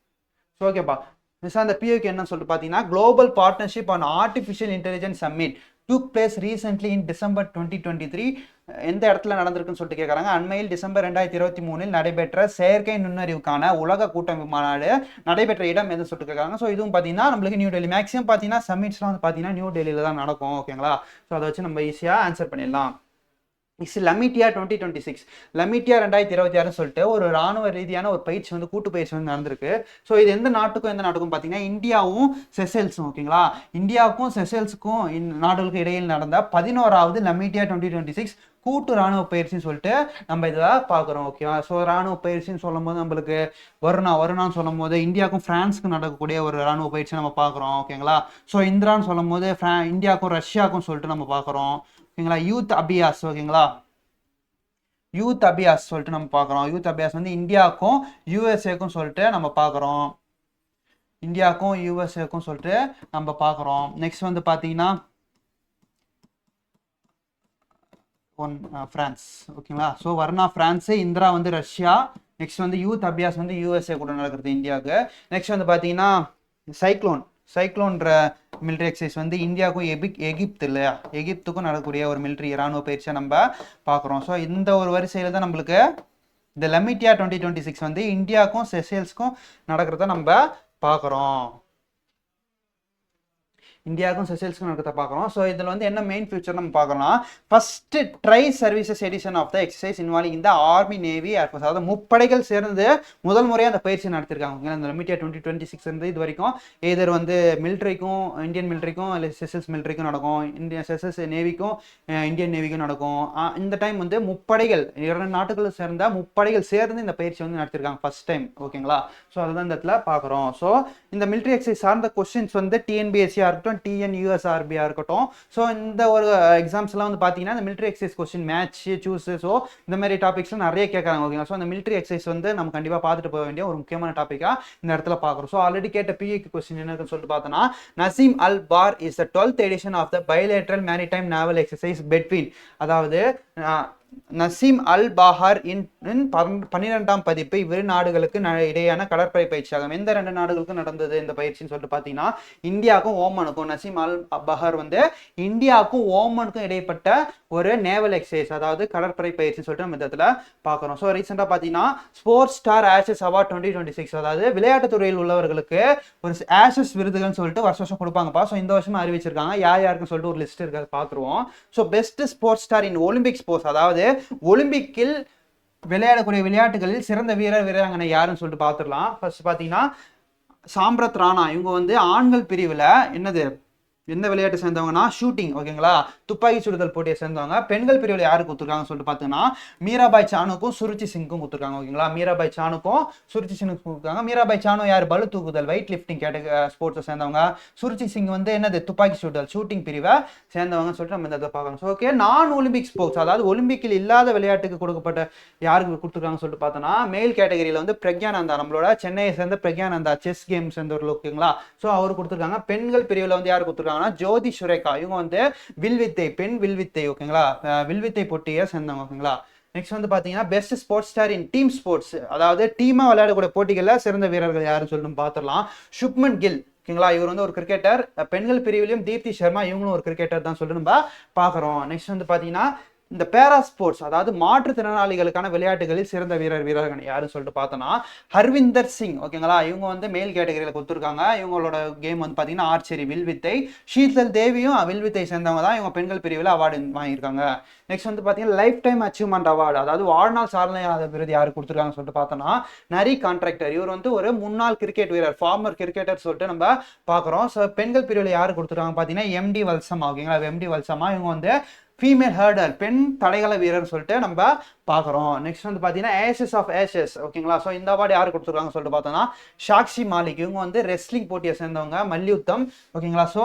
ஓகேப்பா. அந்த பிஓக்கு என்னன்னு சொல்லிட்டு பார்த்தீங்கன்னா global partnership on artificial intelligence summit took place recently in December 2023. எந்த இடத்துல நடந்திருக்குன்னு சொல்லிட்டு கேட்குறாங்க. அண்மையில் டிசம்பர் 2023 நடைபெற்ற செயற்கை நுண்ணறிவுக்கான உலக கூட்டமைப்பு மாநாடு நடைபெற்ற இடம் எதுன்னு சொல்லிட்டு கேட்குறாங்க. ஸோ இதுவும் பார்த்தீங்கன்னா நம்மளுக்கு நியூ டெல்லி, மேக்ஸிமம் பார்த்தீங்கன்னா சம்மிட்ஸ்லாம் வந்து பார்த்தீங்கன்னா நியூ டெல்லியில் தான் நடக்கும். ஓகேங்களா. ஸோ அதை வச்சு நம்ம ஈஸியாக ஆன்சர் பண்ணிடலாம். லமிட்டியா 2026, லமிட்டியா 2026 சொல்லிட்டு ஒரு ராணுவ ரீதியான ஒரு பயிற்சி வந்து கூட்டு பயிற்சி வந்து நடந்திருக்கு. ஸோ இது எந்த நாட்டுக்கும் பார்த்தீங்கன்னா இந்தியாவும் செசல்ஸும். ஓகேங்களா. இந்தியாவுக்கும் செசல்ஸுக்கும் நாடுகளுக்கு இடையில் நடந்த 11வது லமிட்டியா 2026 கூட்டு ராணுவ பயிற்சின்னு சொல்லிட்டு நம்ம இதில் பார்க்குறோம். ஓகேவா. ஸோ ராணுவ பயிற்சின்னு சொல்லும் போது நம்மளுக்கு வருணான்னு சொல்லும் போது இந்தியாவுக்கும் ஃப்ரான்ஸுக்கும் நடக்கக்கூடிய ஒரு ராணுவ பயிற்சி நம்ம பார்க்குறோம். ஓகேங்களா. ஸோ இந்திரான்னு சொல்லும் போது இந்தியாவுக்கும் ரஷ்யாவுக்கும் சொல்லிட்டு நம்ம பார்க்குறோம். ஓகேங்களா. யூத் அபியாஸ். ஓகேங்களா. யூத் அபியாஸ் சொல்லிட்டு நம்ம பார்க்குறோம். யூத் அபியாஸ் வந்து இந்தியாவுக்கும் யூஎஸ்ஏக்கும் சொல்லிட்டு நம்ம பார்க்குறோம். இந்தியாவுக்கும் யூஎஸ்ஏக்கும் சொல்லிட்டு நம்ம பார்க்குறோம். நெக்ஸ்ட் வந்து பார்த்தீங்கன்னா பிரான்ஸ். ஓகேங்களா. ஸோ வர்ணா பிரான்ஸு, இந்திரா வந்து ரஷ்யா. நெக்ஸ்ட் வந்து யூத் அபியாஸ் வந்து யூஎஸ்ஏ கூட நடக்கிறது இந்தியாவுக்கு. நெக்ஸ்ட் வந்து பார்த்தீங்கன்னா சைக்ளோன்ற மிலிட்ரி எக்ஸசைஸ் வந்து இந்தியாவுக்கும் எகிப்து இல்லையா, எகிப்துக்கும் நடக்கக்கூடிய ஒரு மிலிட்ரி ராணுவ பயிற்சியை நம்ம பார்க்குறோம். ஸோ இந்த ஒரு வரிசையில் தான் நம்மளுக்கு இந்த லமிட்டியா 2026 வந்து இந்தியாவுக்கும் செசல்ஸ்க்கும் நடக்கிறத நம்ம பார்க்குறோம். இந்தியாவுக்கும் செசல்ஸ்க்கும் நடக்கிறத பார்க்குறோம். ஸோ இதில் வந்து என்ன மெயின் ஃபியூச்சர் நம்ம பார்க்கறோம்னா first tri services edition of the exercise involving இந்த ஆர்மி, நேவி, ஏர்ஃபோர்ஸ், அதாவது முப்படைகள் சேர்ந்து முதல் முறையாக அந்த பயிற்சி நடத்திருக்காங்க. இந்த லமிட்டியா 2026 இருந்து இது வரைக்கும் எதர் வந்து மிலிட்ரிக்கும், இந்தியன் மிலிட்ரிக்கும் இல்லை செசல்ஸ் மிலிட்ரிக்கும் நடக்கும், இந்தியன் செசல்ஸ் நேவிக்கும் இந்தியன் நேவிக்கும் நடக்கும். இந்த டைம் வந்து முப்படைகள், 2 நாட்டுகளும் சேர்ந்த முப்படைகள் சேர்ந்து இந்த பயிற்சி வந்து நடத்திருக்காங்க ஃபர்ஸ்ட் டைம். ஓகேங்களா. ஸோ அதுதான் இந்த இடத்துல பார்க்குறோம். ஸோ இந்த மிலிட்ரி எக்ஸசைஸ் சார்ந்த கொஸ்டின்ஸ் வந்து டிஎன்பிஎஸ்சியாக இருக்கட்டும், டிஎன்யூஎஸ்ஆர்பியாக இருக்கட்டும், ஸோ இந்த ஒரு எக்ஸாம்ஸ்லாம் வந்து பார்த்தீங்கன்னா இந்த military exercise question match choose, so இந்த மாதிரி டாபிக்ஸ்லாம் நிறைய கேட்குறாங்க. ஓகேங்களா. ஸோ அந்த மிலிட்ரி எக்ஸசைஸ் வந்து நம்ம கண்டிப்பாக பார்த்துட்டு போக வேண்டிய ஒரு முக்கியமான டாப்பிக்காக இந்த இடத்துல பார்க்குறோம். ஸோ ஆல்ரெடி கேட்ட பிஏக்கு கொஸ்டின் என்னன்னு சொல்லிட்டு பார்த்தோன்னா Naseem Al Bahr is the 12th edition of the bilateral maritime naval exercise between, அதாவது நசீம் அல் பாஹர் இன் 12ஆம் பதிப்பு இவ்விரு நாடுகளுக்கு இடையான கடற்படை பயிற்சியாகும். எந்த 2 நாடுகளுக்கும் நடந்தது இந்த பயிற்சின்னு சொல்லிட்டு பார்த்தீங்கன்னா இந்தியாவுக்கும் ஓமனுக்கும். நசீம் அல் பஹர் வந்து இந்தியாவுக்கும் ஓமனுக்கும் இடைப்பட்ட ஒரு நேவல் எக்ஸசைஸ், அதாவது கடற்படை பயிற்சின்னு சொல்லிட்டு நம்ம இந்த இடத்துல பார்க்குறோம். ஸோ ரீசெண்டாக பார்த்தீங்கன்னா ஸ்போர்ட்ஸ் ஸ்டார் ஆஷஸ் அவார்ட் 2026, அதாவது விளையாட்டுத் துறையில் உள்ளவர்களுக்கு ஒரு ஆஷஸ் விருதுகள்னு சொல்லிட்டு வருஷம் கொடுப்பாங்கப்பா. ஸோ இந்த வருஷம் அறிவிச்சிருக்காங்க. யாருக்குன்னு சொல்லிட்டு ஒரு லிஸ்ட் இருக்கு, பார்த்துருவோம். ஸோ பெஸ்ட் ஸ்போர்ட்ஸ் ஸ்டார் இன் ஒலிம்பிக் ஸ்போர்ட்ஸ், அதாவது ஒலிம்பிக்கில் விளையாடக்கூடிய விளையாட்டுகளில் சிறந்த வீராங்கனை யாருன்னு சொல்லிட்டு பார்த்துடலாம். ஃபர்ஸ்ட் பார்த்தீங்கன்னா சாம்ரத் ராணா. இவங்க வந்து ஆண்கள் பிரிவில் எந்த விளையாட்டை சேர்ந்தவங்கன்னா ஷூட்டிங். ஓகேங்களா. துப்பாக்கி சுடுதல் போட்டியை சேர்ந்தவங்க. பெண்கள் பிரிவில் யாருக்கு கொடுத்துருக்காங்கன்னு சொல்லிட்டு பார்த்தீங்கன்னா மீராபாய் சானுக்கும் சுருச்சி சிங்க்கும் கொடுத்துருக்காங்க. ஓகேங்களா. மீராபாய் சானுக்கும் சுருச்சி சிங்கும் கொடுத்துருக்காங்க. மீராபாய் சானு யார், பளு தூக்குதல் வெயிட் லிஃப்டிங் ஸ்போர்ட்ஸை சேர்ந்தவங்க. சுருச்சி சிங் வந்து துப்பாக்கி சுடுதல் ஷூட்டிங் பிரிவை சேர்ந்தவங்கன்னு சொல்லிட்டு நம்ம இந்த இதை பார்க்கணும். ஸோ ஓகே, நான் ஒலிம்பிக் ஸ்போர்ட்ஸ், அதாவது ஒலிம்பிக்கில் இல்லாத விளையாட்டுக்கு கொடுக்கப்பட்ட யாருக்கு கொடுத்துருக்காங்கன்னு சொல்லிட்டு பார்த்தோன்னா மேல் கேட்டகரியில் வந்து பிரக்யானந்தா, நம்மளோட சென்னையை சேர்ந்த பிரக்யானந்தா செஸ் கேம் சேர்ந்தவர்கள். ஓகேங்களா. ஸோ அவர் கொடுத்துருக்காங்க. பெண்கள் பிரிவில் வந்து யார் கொடுத்துருக்காங்க, ஜோதி சுரேகா. இவங்க வந்து வில்வித்தை, பெண் வில்வித்தை. ஓகேங்களா. வில்வித்தை போட்டியை சேர்ந்தவங்க. ஓகேங்களா. நெக்ஸ்ட் வந்து பாத்தீங்கன்னா பெஸ்ட் ஸ்போர்ட்ஸ் ஸ்டார் இன் டீம் ஸ்போர்ட்ஸ், அதாவது டீமா விளையாடக்கூடிய போட்டிகளில் சிறந்த வீரர்கள் யாருன்னு சொல்லிட்டு பார்த்துடலாம். சுப்மன் கில். ஓகேங்களா. இவர் வந்து ஒரு கிரிக்கெட்டர். பெண்கள் பிரிவிலையும் தீப்தி சர்மா, இவங்களும் ஒரு கிரிக்கெட்டர் தான் சொல்லிட்டு நம்ம பார்க்குறோம். நெக்ஸ்ட் வந்து பார்த்தீங்கன்னா இந்த பேரா ஸ்போர்ட்ஸ், அதாவது மாற்றுத்திறனாளிகளுக்கான விளையாட்டுகளில் சிறந்த வீரர்கள் யாருன்னு சொல்லிட்டு பார்த்தோன்னா ஹர்விந்தர் சிங். ஓகேங்களா. இவங்க வந்து மேல் கேட்டகரியில் கொடுத்துருக்காங்க. இவங்களோட கேம் வந்து பார்த்தீங்கன்னா ஆர்ச்சரி, வில்வித்தை. ஷீதல் தேவியும் வில்வித்தை சேர்ந்தவங்க தான். இவங்க பெண்கள் பிரிவில் அவார்டு வாங்கியிருக்காங்க. நெக்ஸ்ட் வந்து பார்த்தீங்கன்னா லைஃப் டைம் அச்சீவ்மெண்ட் அவார்டு, அதாவது வாழ்நாள் சாதனை விருது யாருக்கு கொடுத்துருக்காங்கன்னு சொல்லிட்டு பார்த்தோன்னா நரி கான்ட்ராக்டர். இவர் வந்து ஒரு முன்னாள் கிரிக்கெட் வீரர், ஃபார்மர் கிரிக்கெட்டர் சொல்லிட்டு நம்ம பார்க்குறோம். ஸோ பெண்கள் பிரிவில் யாரு கொடுத்துருக்காங்க பார்த்தீங்கன்னா எம்டி வல்சமா. ஓகேங்களா. எம்டி வல்சமா இவங்க வந்து ஃபீமேல் ஹர்டர், பெண் தடகள வீரர் சொல்லிட்டு நம்ம பார்க்குறோம். நெக்ஸ்ட் வந்து பார்த்தீங்கன்னா ஏஷஸ் ஆஃப் ஏஷஸ், ஓகேங்களா. ஸோ இந்த அவார்டு யார் கொடுத்துருக்காங்க சொல்லிட்டு பார்த்தோம்னா சாக்ஷி மாலிக். இவங்க வந்து ரெஸ்லிங் போட்டியை சேர்ந்தவங்க, மல்யுத்தம், ஓகேங்களா. ஸோ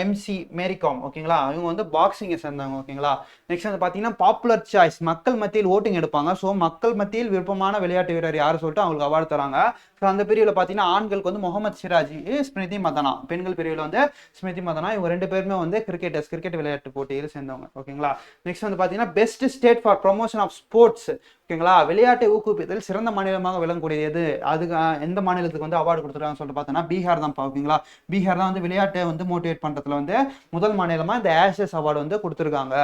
எம்சி மேரிகாம், ஓகேங்களா. இவங்க வந்து பாக்ஸிங்கை சேர்ந்தவங்க, ஓகேங்களா. நெக்ஸ்ட் வந்து பார்த்தீங்கன்னா பாப்புலர் சாய்ஸ், மக்கள் மத்தியில் ஓட்டிங் எடுப்பாங்க. ஸோ மக்கள் மத்தியில் விருப்பமான விளையாட்டு வீரர் யார் சொல்லிட்டு அவங்களுக்கு அவார்டு தராங்க. ஸோ அந்த பிரிவில் பார்த்தீங்கன்னா ஆண்களுக்கு வந்து முகமது சிராஜ், ஸ்மிருதி மதனா. பெண்கள் பிரிவில் வந்து ஸ்மிருதி மதனா. இவங்க 2 பேருமே வந்து கிரிக்கெட்டர்ஸ், கிரிக்கெட் விளையாட்டு போட்டியில் சேர்ந்தவங்க, ஓகேங்களா. நெக்ஸ்ட் வந்து பார்த்தீங்கன்னா best state for promotion of sports, ஓகேங்களா. விளையாட்டை ஊக்குவிப்பதில் சிறந்த மாநிலமாக விளங்கக்கூடியது அதுக்கு எந்த மாநிலத்துக்கு வந்து அவார்டு கொடுத்துருக்காங்கன்னு சொல்லிட்டு பார்த்தோன்னா பீகார் தான், ஓகேங்களா. பீகார் தான் வந்து விளையாட்டை வந்து மோட்டிவேட் பண்ணுறதுல வந்து முதல் மாநிலமாக இந்த ஆஷஸ் அவார்டு வந்து கொடுத்துருக்காங்க.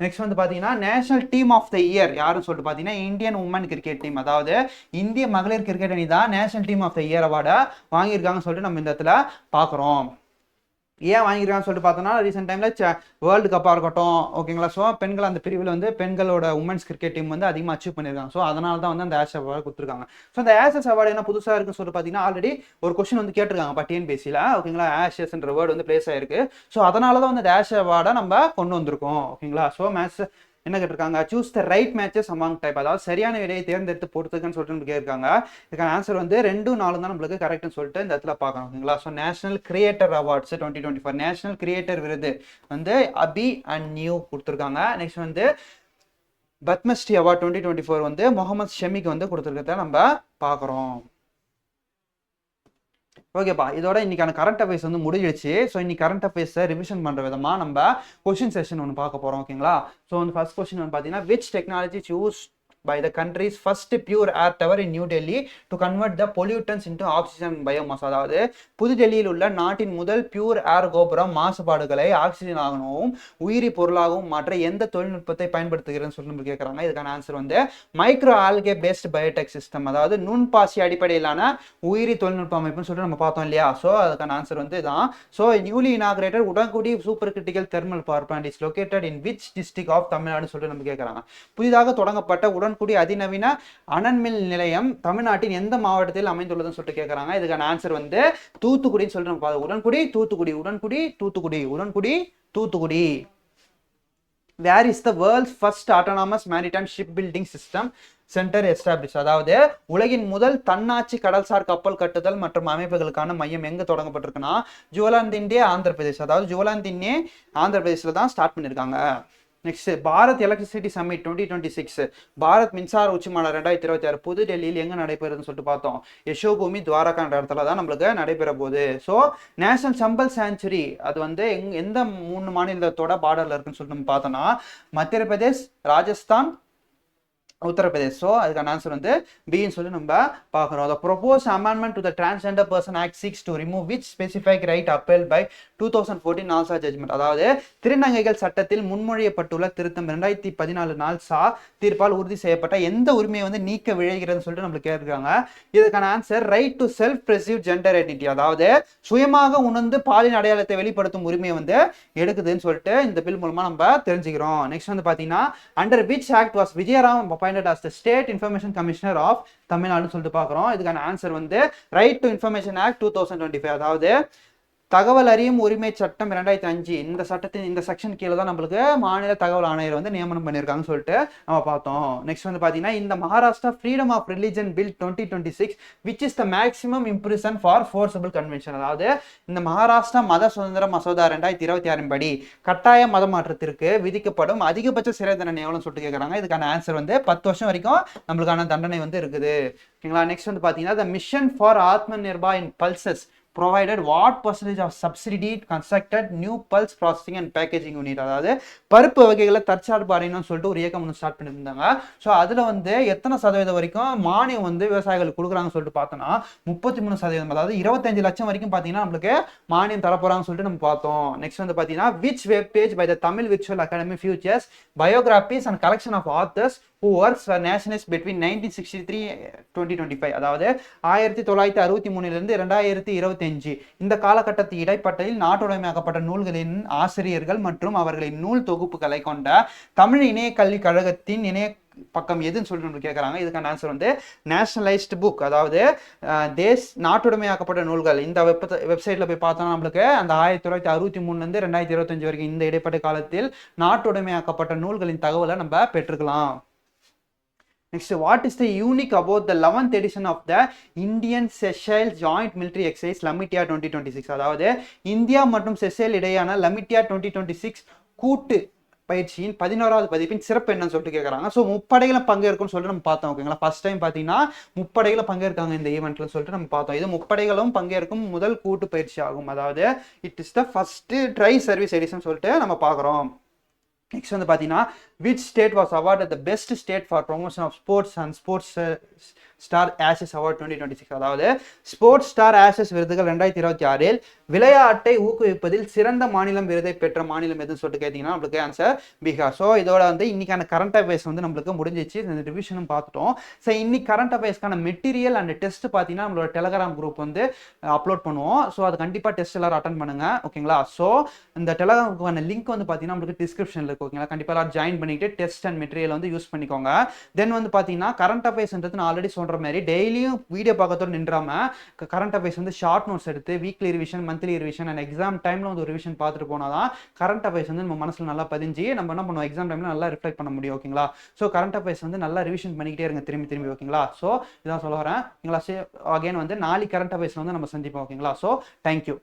நெக்ஸ்ட் வந்து பார்த்தீங்கன்னா national team of the year யாருன்னு சொல்லிட்டு பார்த்தீங்கன்னா இந்தியன் உமன் கிரிக்கெட் டீம், அதாவது இந்திய மகளிர் கிரிக்கெட் அணி தான் national team of the year அவார்டை வாங்கியிருக்காங்கன்னு சொல்லிட்டு நம்ம இந்த இடத்துல பார்க்குறோம். ஏன் வாங்கியிருக்கான்னு சொல்லிட்டு பார்த்தோம்னா ரீசெண்ட் டைமில் வேர்ல்டு கப்பாக இருக்கட்டும், ஓகேங்களா. ஸோ பெண்கள் அந்த பிரிவில் வந்து பெண்களோட உமன்ஸ் கிரிக்கெட் டீம் வந்து அதிகமாக அச்சீவ் பண்ணியிருக்காங்க. ஸோ அதனால தான் வந்து அந்த ஆஷஸ் அவார்டு கொடுத்துருக்காங்க. ஸோ அந்த ஆஷஸ் அவார்டு என்ன புதுசாக இருக்குன்னு சொல்லிட்டு பார்த்தீங்கன்னா ஆல்ரெடி ஒரு கொஸ்டின் வந்து கேட்டிருக்காங்க டிஎன்பிஎஸ்சியில், ஓகேங்களா. ஆஷஸ்ன்ற வேர்டு வந்து பிளேஸ் ஆயிருக்கு. ஸோ அதனால தான் வந்து அந்த ஆஷஸ் அவார்டை நம்ம கொண்டு வந்திருக்கோம், ஓகேங்களா. ஸோ மேட்ச் என்ன கேட்டிருக்காங்க, choose the right matches among type, அதாவது சரியான விடையை தேர்ந்தெடுத்து போட்டுருக்குன்னு சொல்லிட்டு நம்ம கேட்காங்க. இதுக்கான ஆன்சர் வந்து 2, 4 தான் நம்மளுக்கு கரெக்ட்னு சொல்லிட்டு இந்த இடத்துல பார்க்கணும், ஓகேங்களா. So national creator awards 2024 national creator விருது வந்து அபி அண்ட் நியூ கொடுத்துருக்காங்க. நெக்ஸ்ட் வந்து பத்மஸ்ரீ அவார்ட் 2024 வந்து முகமது ஷமிக்கு வந்து கொடுத்துருக்கிறத நம்ம பார்க்குறோம். ஓகேப்பா, இதோட இன்னைக்கான கரண்ட் அஃபேர்ஸ் வந்து முடிஞ்சிடுச்சு. ஸோ இன்னைக்கு கரண்ட் அஃபேர்ஸை ரிவிஷன் பண்ணுற விதமாக நம்ம கொஸ்டின் செஷன் ஒன்று பார்க்க போகிறோம், ஓகேங்களா. ஸோ வந்து ஃபர்ஸ்ட் கொஸ்டின் வந்து பார்த்தீங்கன்னா which technology use by the country's first pure air tower in New Delhi to convert the pollutants into oxygen and biomass, அதாவது புதுடெல்லியில் உள்ள நாட்டின் முதல் பியூர் ஏர் கோபுரம் மாசுபாடுகளை ஆக்சிஜன் ஆகவும் உயிரி பொருளாகவும் மாற்ற எந்த தொழில்நுட்பத்தை பயன்படுத்துகிறேன்னு சொல்லி நம்ம கேட்குறாங்க. இதுக்கான ஆன்சர் வந்து micro algae based biotech system, அதாவது நுண்பாசி அடிப்படையிலான உயிரி தொழில்நுட்ப அமைப்புன்னு சொல்லிட்டு நம்ம பார்த்தோம் இல்லையா. ஸோ அதுக்கான ஆன்சர் வந்து தான். So newly inaugurated Udangudi super critical thermal power plant is located in which district of Tamil Nadu சொல்லிட்டு நம்ம கேட்குறாங்க. புதிதாக தொடங்கப்பட்ட உடன்குடி அதிநவீன அனல்மின் நிலையம் தமிழ்நாட்டின் எந்த மாவட்டத்தில் அமைந்துள்ளதுன்னு சொல்லிட்டு கேட்கறாங்க. இதுக்கான ஆன்சர் வந்து தூத்துக்குடின்னு சொல்லிட்டு நம்ம பார்த்தோம். Udangudi Thoothukudi, Udangudi Thoothukudi, Udangudi Thoothukudi. Where is the world's first autonomous maritime shipbuilding system center established, அதாவது உலகின் முதல் தன்னாட்சி கடல்சார் கப்பல் கட்டுதல் மற்றும் அமைப்புகளுக்கான மையம் எங்க தொடங்கப்பட்டிருக்குன்னா ஜுவலாந்தின்னே ஆந்திர பிரதேஷ், அதாவது ஜுவலாந்தின்னே ஆந்திர பிரதேஷ்ல தான் ஸ்டார்ட் பண்ணியிருக்காங்க. Next Bharat electricity summit 2026, Bharat மின்சார உச்சி மாநாடு 2026 புது டெல்லியில் எங்க நடைபெறுதுன்னு சொல்லிட்டு பார்த்தோம். யசோபூமி துவாரகான்ற இடத்துல தான் நம்மளுக்கு நடைபெற போகுது. ஸோ நேஷனல் சம்பல் சாங்சுரி அது வந்து எந்த 3 மாநிலத்தோட பார்டர்ல இருக்குன்னு சொல்லிட்டு நம்ம பார்த்தோம்னா மத்திய பிரதேஷ், ராஜஸ்தான், உத்தரப்பிரதேஷ். ஸோ அதுக்கான ஆன்சர் வந்து பின்னு சொல்லி நம்ம பார்க்குறோம். The proposed amendment to the Transgender Person Act seeks to remove which specific right upheld by 2014 நால்சா judgement, அதாவது திருநங்கைகள் சட்டத்தில் முன்மொழியப்பட்டுள்ள திருத்தம் 2014 நால்சா தீர்ப்பால் உறுதி செய்யப்பட்ட எந்த உரிமையை வந்து நீக்க விழைகிறதுன்னு சொல்லிட்டு நம்மளுக்கு கேட்குறாங்க. இதுக்கான answer right to self perceived gender identity, அதாவது சுயமாக உணர்ந்து பாலின அடையாளத்தை வெளிப்படுத்தும் உரிமையை வந்து எடுக்குதுன்னு சொல்லிட்டு இந்த பில் மூலமா நம்ம தெரிஞ்சுக்கிறோம். நெக்ஸ்ட் வந்து பார்த்தீங்கன்னா under which act was Vijayaram appointed as the State Information Commissioner of தமிழ்நாடுன்னு சொல்லிட்டு பார்க்குறோம். இதுக்கான ஆன்சர் வந்து ரைட் டு இன்ஃபர்மேஷன் ஆக்ட் 2025, அதாவது தகவல் அறியும் உரிமை சட்டம் 2005 இந்த சட்டத்தின் இந்த செக்ஷன் கீழே தான் நம்மளுக்கு மாநில தகவல் ஆணையர் வந்து நியமனம் பண்ணியிருக்காங்கன்னு சொல்லிட்டு நம்ம பார்த்தோம். நெக்ஸ்ட் வந்து பார்த்தீங்கன்னா இந்த Maharashtra freedom of religion bill 2026 which is the maximum imprison for forcible conversion, அதாவது இந்த மகாராஷ்டிரா மத சுதந்திர மசோதா 2026 படி கட்டாய மத மாற்றத்திற்கு விதிக்கப்படும் அதிகபட்ச சிறை தண்டனை எவ்வளோன்னு சொல்லிட்டு கேட்குறாங்க. இதுக்கான ஆன்சர் வந்து 10 வருஷம் வரைக்கும் நம்மளுக்கான தண்டனை வந்து இருக்குது, ஓகேங்களா. நெக்ஸ்ட் வந்து பார்த்தீங்கன்னா த மிஷன் ஃபார் ஆத்ம நிர்பா இன் pulses provided what percentage of subsidy constructed new pulse processing and packaging unit, அதாவது பருப்பு வகைகளை தற்சார்பு அடையணும்னு சொல்லிட்டு ஒரு இயக்கம் வந்து ஸ்டார்ட் பண்ணியிருந்தாங்க. ஸோ அதில் வந்து எத்தனை சதவீதம் வரைக்கும் மானியம் வந்து விவசாயிகளுக்கு கொடுக்குறாங்கன்னு சொல்லிட்டு பார்த்தோன்னா 33%, அதாவது 25 லட்சம் வரைக்கும் பார்த்தீங்கன்னா நம்மளுக்கு மானியம் தரப்போறாங்கன்னு சொல்லிட்டு நம்ம பார்த்தோம். நெக்ஸ்ட் வந்து பார்த்தீங்கன்னா which web page by the Tamil virtual academy features biographies and collection of authors who works for nationalists between 1963 2025. அதாவது 1963 இருந்து 2025 இந்த காலகட்டத்து இடைப்பட்டதில் நாட்டுடைமையாக்கப்பட்ட நூல்களின் ஆசிரியர்கள் மற்றும் அவர்களின் நூல் தொகுப்புகளை கொண்ட தமிழ் இணைய கல்விக் கழகத்தின் இணைய பக்கம் எதுன்னு சொல்லிட்டு கேட்குறாங்க. இதுக்கான ஆன்சர் வந்து நேஷனலைஸ்டு புக், அதாவது நாட்டுடைமையாக்கப்பட்ட நூல்கள். இந்த வெப்சைட்ல போய் பார்த்தோம்னா நம்மளுக்கு அந்த 1963 2025 வரைக்கும் இந்த இடைப்பட்ட காலத்தில் நாட்டுடைமையாக்கப்பட்ட நூல்களின் தகவலை நம்ம பெற்றுக்கலாம். Next, what is the unique about the 11th edition of the Indian Seychelles Joint Military Exercise Lamitia 2026? அதாவது இந்தியா மற்றும் செஷல் இடையான லமிட்டியா 2026 கூட்டு பயிற்சியின் 11வது பதிப்பின் சிறப்பு என்னன்னு சொல்லிட்டு கேட்குறாங்க. ஸோ முப்படைகளை பங்கேற்கும்னு சொல்லிட்டு நம்ம பார்த்தோம். ஓகேங்களா, ஃபர்ஸ்ட் டைம் பார்த்தீங்கன்னா முப்படைகளை பங்கேற்காங்க இந்த ஈவெண்ட்ல சொல்லிட்டு நம்ம பார்த்தோம். இது முப்படைகளும் பங்கேற்கும் முதல் கூட்டு பயிற்சி ஆகும். அதாவது it is the first try service edition சொல்லிட்டு நம்ம பார்க்குறோம். நெக்ஸ்ட் வந்து பார்த்தீங்கன்னா which state was awarded the best state for promotion of sports and sports star Ashes award 2026. அதாவது ஸ்போர்ட்ஸ் ஸ்டார் ஆஷஸ் விருதுகள் 2026 விளையாட்டை ஊக்குவிப்பதில் சிறந்த மாநிலம் விருதை பெற்ற மாநிலம் எதுன்னு சொல்லிட்டு கேட்டீங்கன்னா நம்மளுக்கு ஆன்சர் பீகார். ஸோ இதோட வந்து இன்னைக்கான கரண்ட் அஃபேர்ஸ் வந்து நம்மளுக்கு முடிஞ்சிச்சு. இந்த ரிவிஷனும் பார்த்துட்டோம். ஸோ இன்னைக்கு கரண்ட் அஃபேர்ஸ்க்கான மெட்டீரியல் அண்ட் டெஸ்ட் பார்த்தீங்கன்னா நம்மளோட டெலகிராம் குரூப் வந்து அப்லோட் பண்ணுவோம். ஸோ அது கண்டிப்பாக டெஸ்ட் எல்லாரும் அட்டன் பண்ணுங்க. ஓகேங்களா, ஸோ இந்த டெலகிராமுக்கான லிங்க் வந்து பார்த்தீங்கன்னா நம்மளுக்கு டிஸ்கிரிப்ஷனில் இருக்கு. ஓகேங்களா, கண்டிப்பாக எல்லாரும் ஜாயின் பண்ணிட்டு டெஸ்ட் அண்ட் மெட்டீரியல் வந்து யூஸ் பண்ணிக்கோங்க. தென் வந்து பார்த்தீங்கன்னா கரண்ட் அஃபேர்ஸ்ன்றது நான் ஆல்ரெடி சொல்ற மாதிரி டெய்லியும் வீடியோ பார்க்கறதோட நின்றாம கரண்ட் அஃபேர்ஸ் வந்து ஷார்ட் நோட்ஸ் எடுத்து weekly revision, monthly revision and exam டைம்ல வந்து ஒரு ரிவிஷன் பார்த்துட்டு போனாதான் கரண்ட் அஃபேர்ஸ் வந்து நம்ம மனசுல நல்லா பதிஞ்சு நம்ம என்ன பண்ணுவோம் எக்ஸாம் டைம்ல நல்லா ரிஃப்ளெக்ட் பண்ண முடியும். ஓகேங்களா, ஸோ கரண்ட் அஃபேர்ஸ் வந்து நல்லா ரிவிஷன் பண்ணிக்கிட்டே இருங்க திரும்பி திரும்பி. ஓகேங்களா, ஸோ இதான் சொல்ல வரேன். ஓகேங்களா, அகைன் வந்து நாளைக்கு கரண்ட் அஃபேர்ஸ் வந்து நம்ம சந்திப்போம். ஓகேங்களா, ஸோ தேங்க்யூ.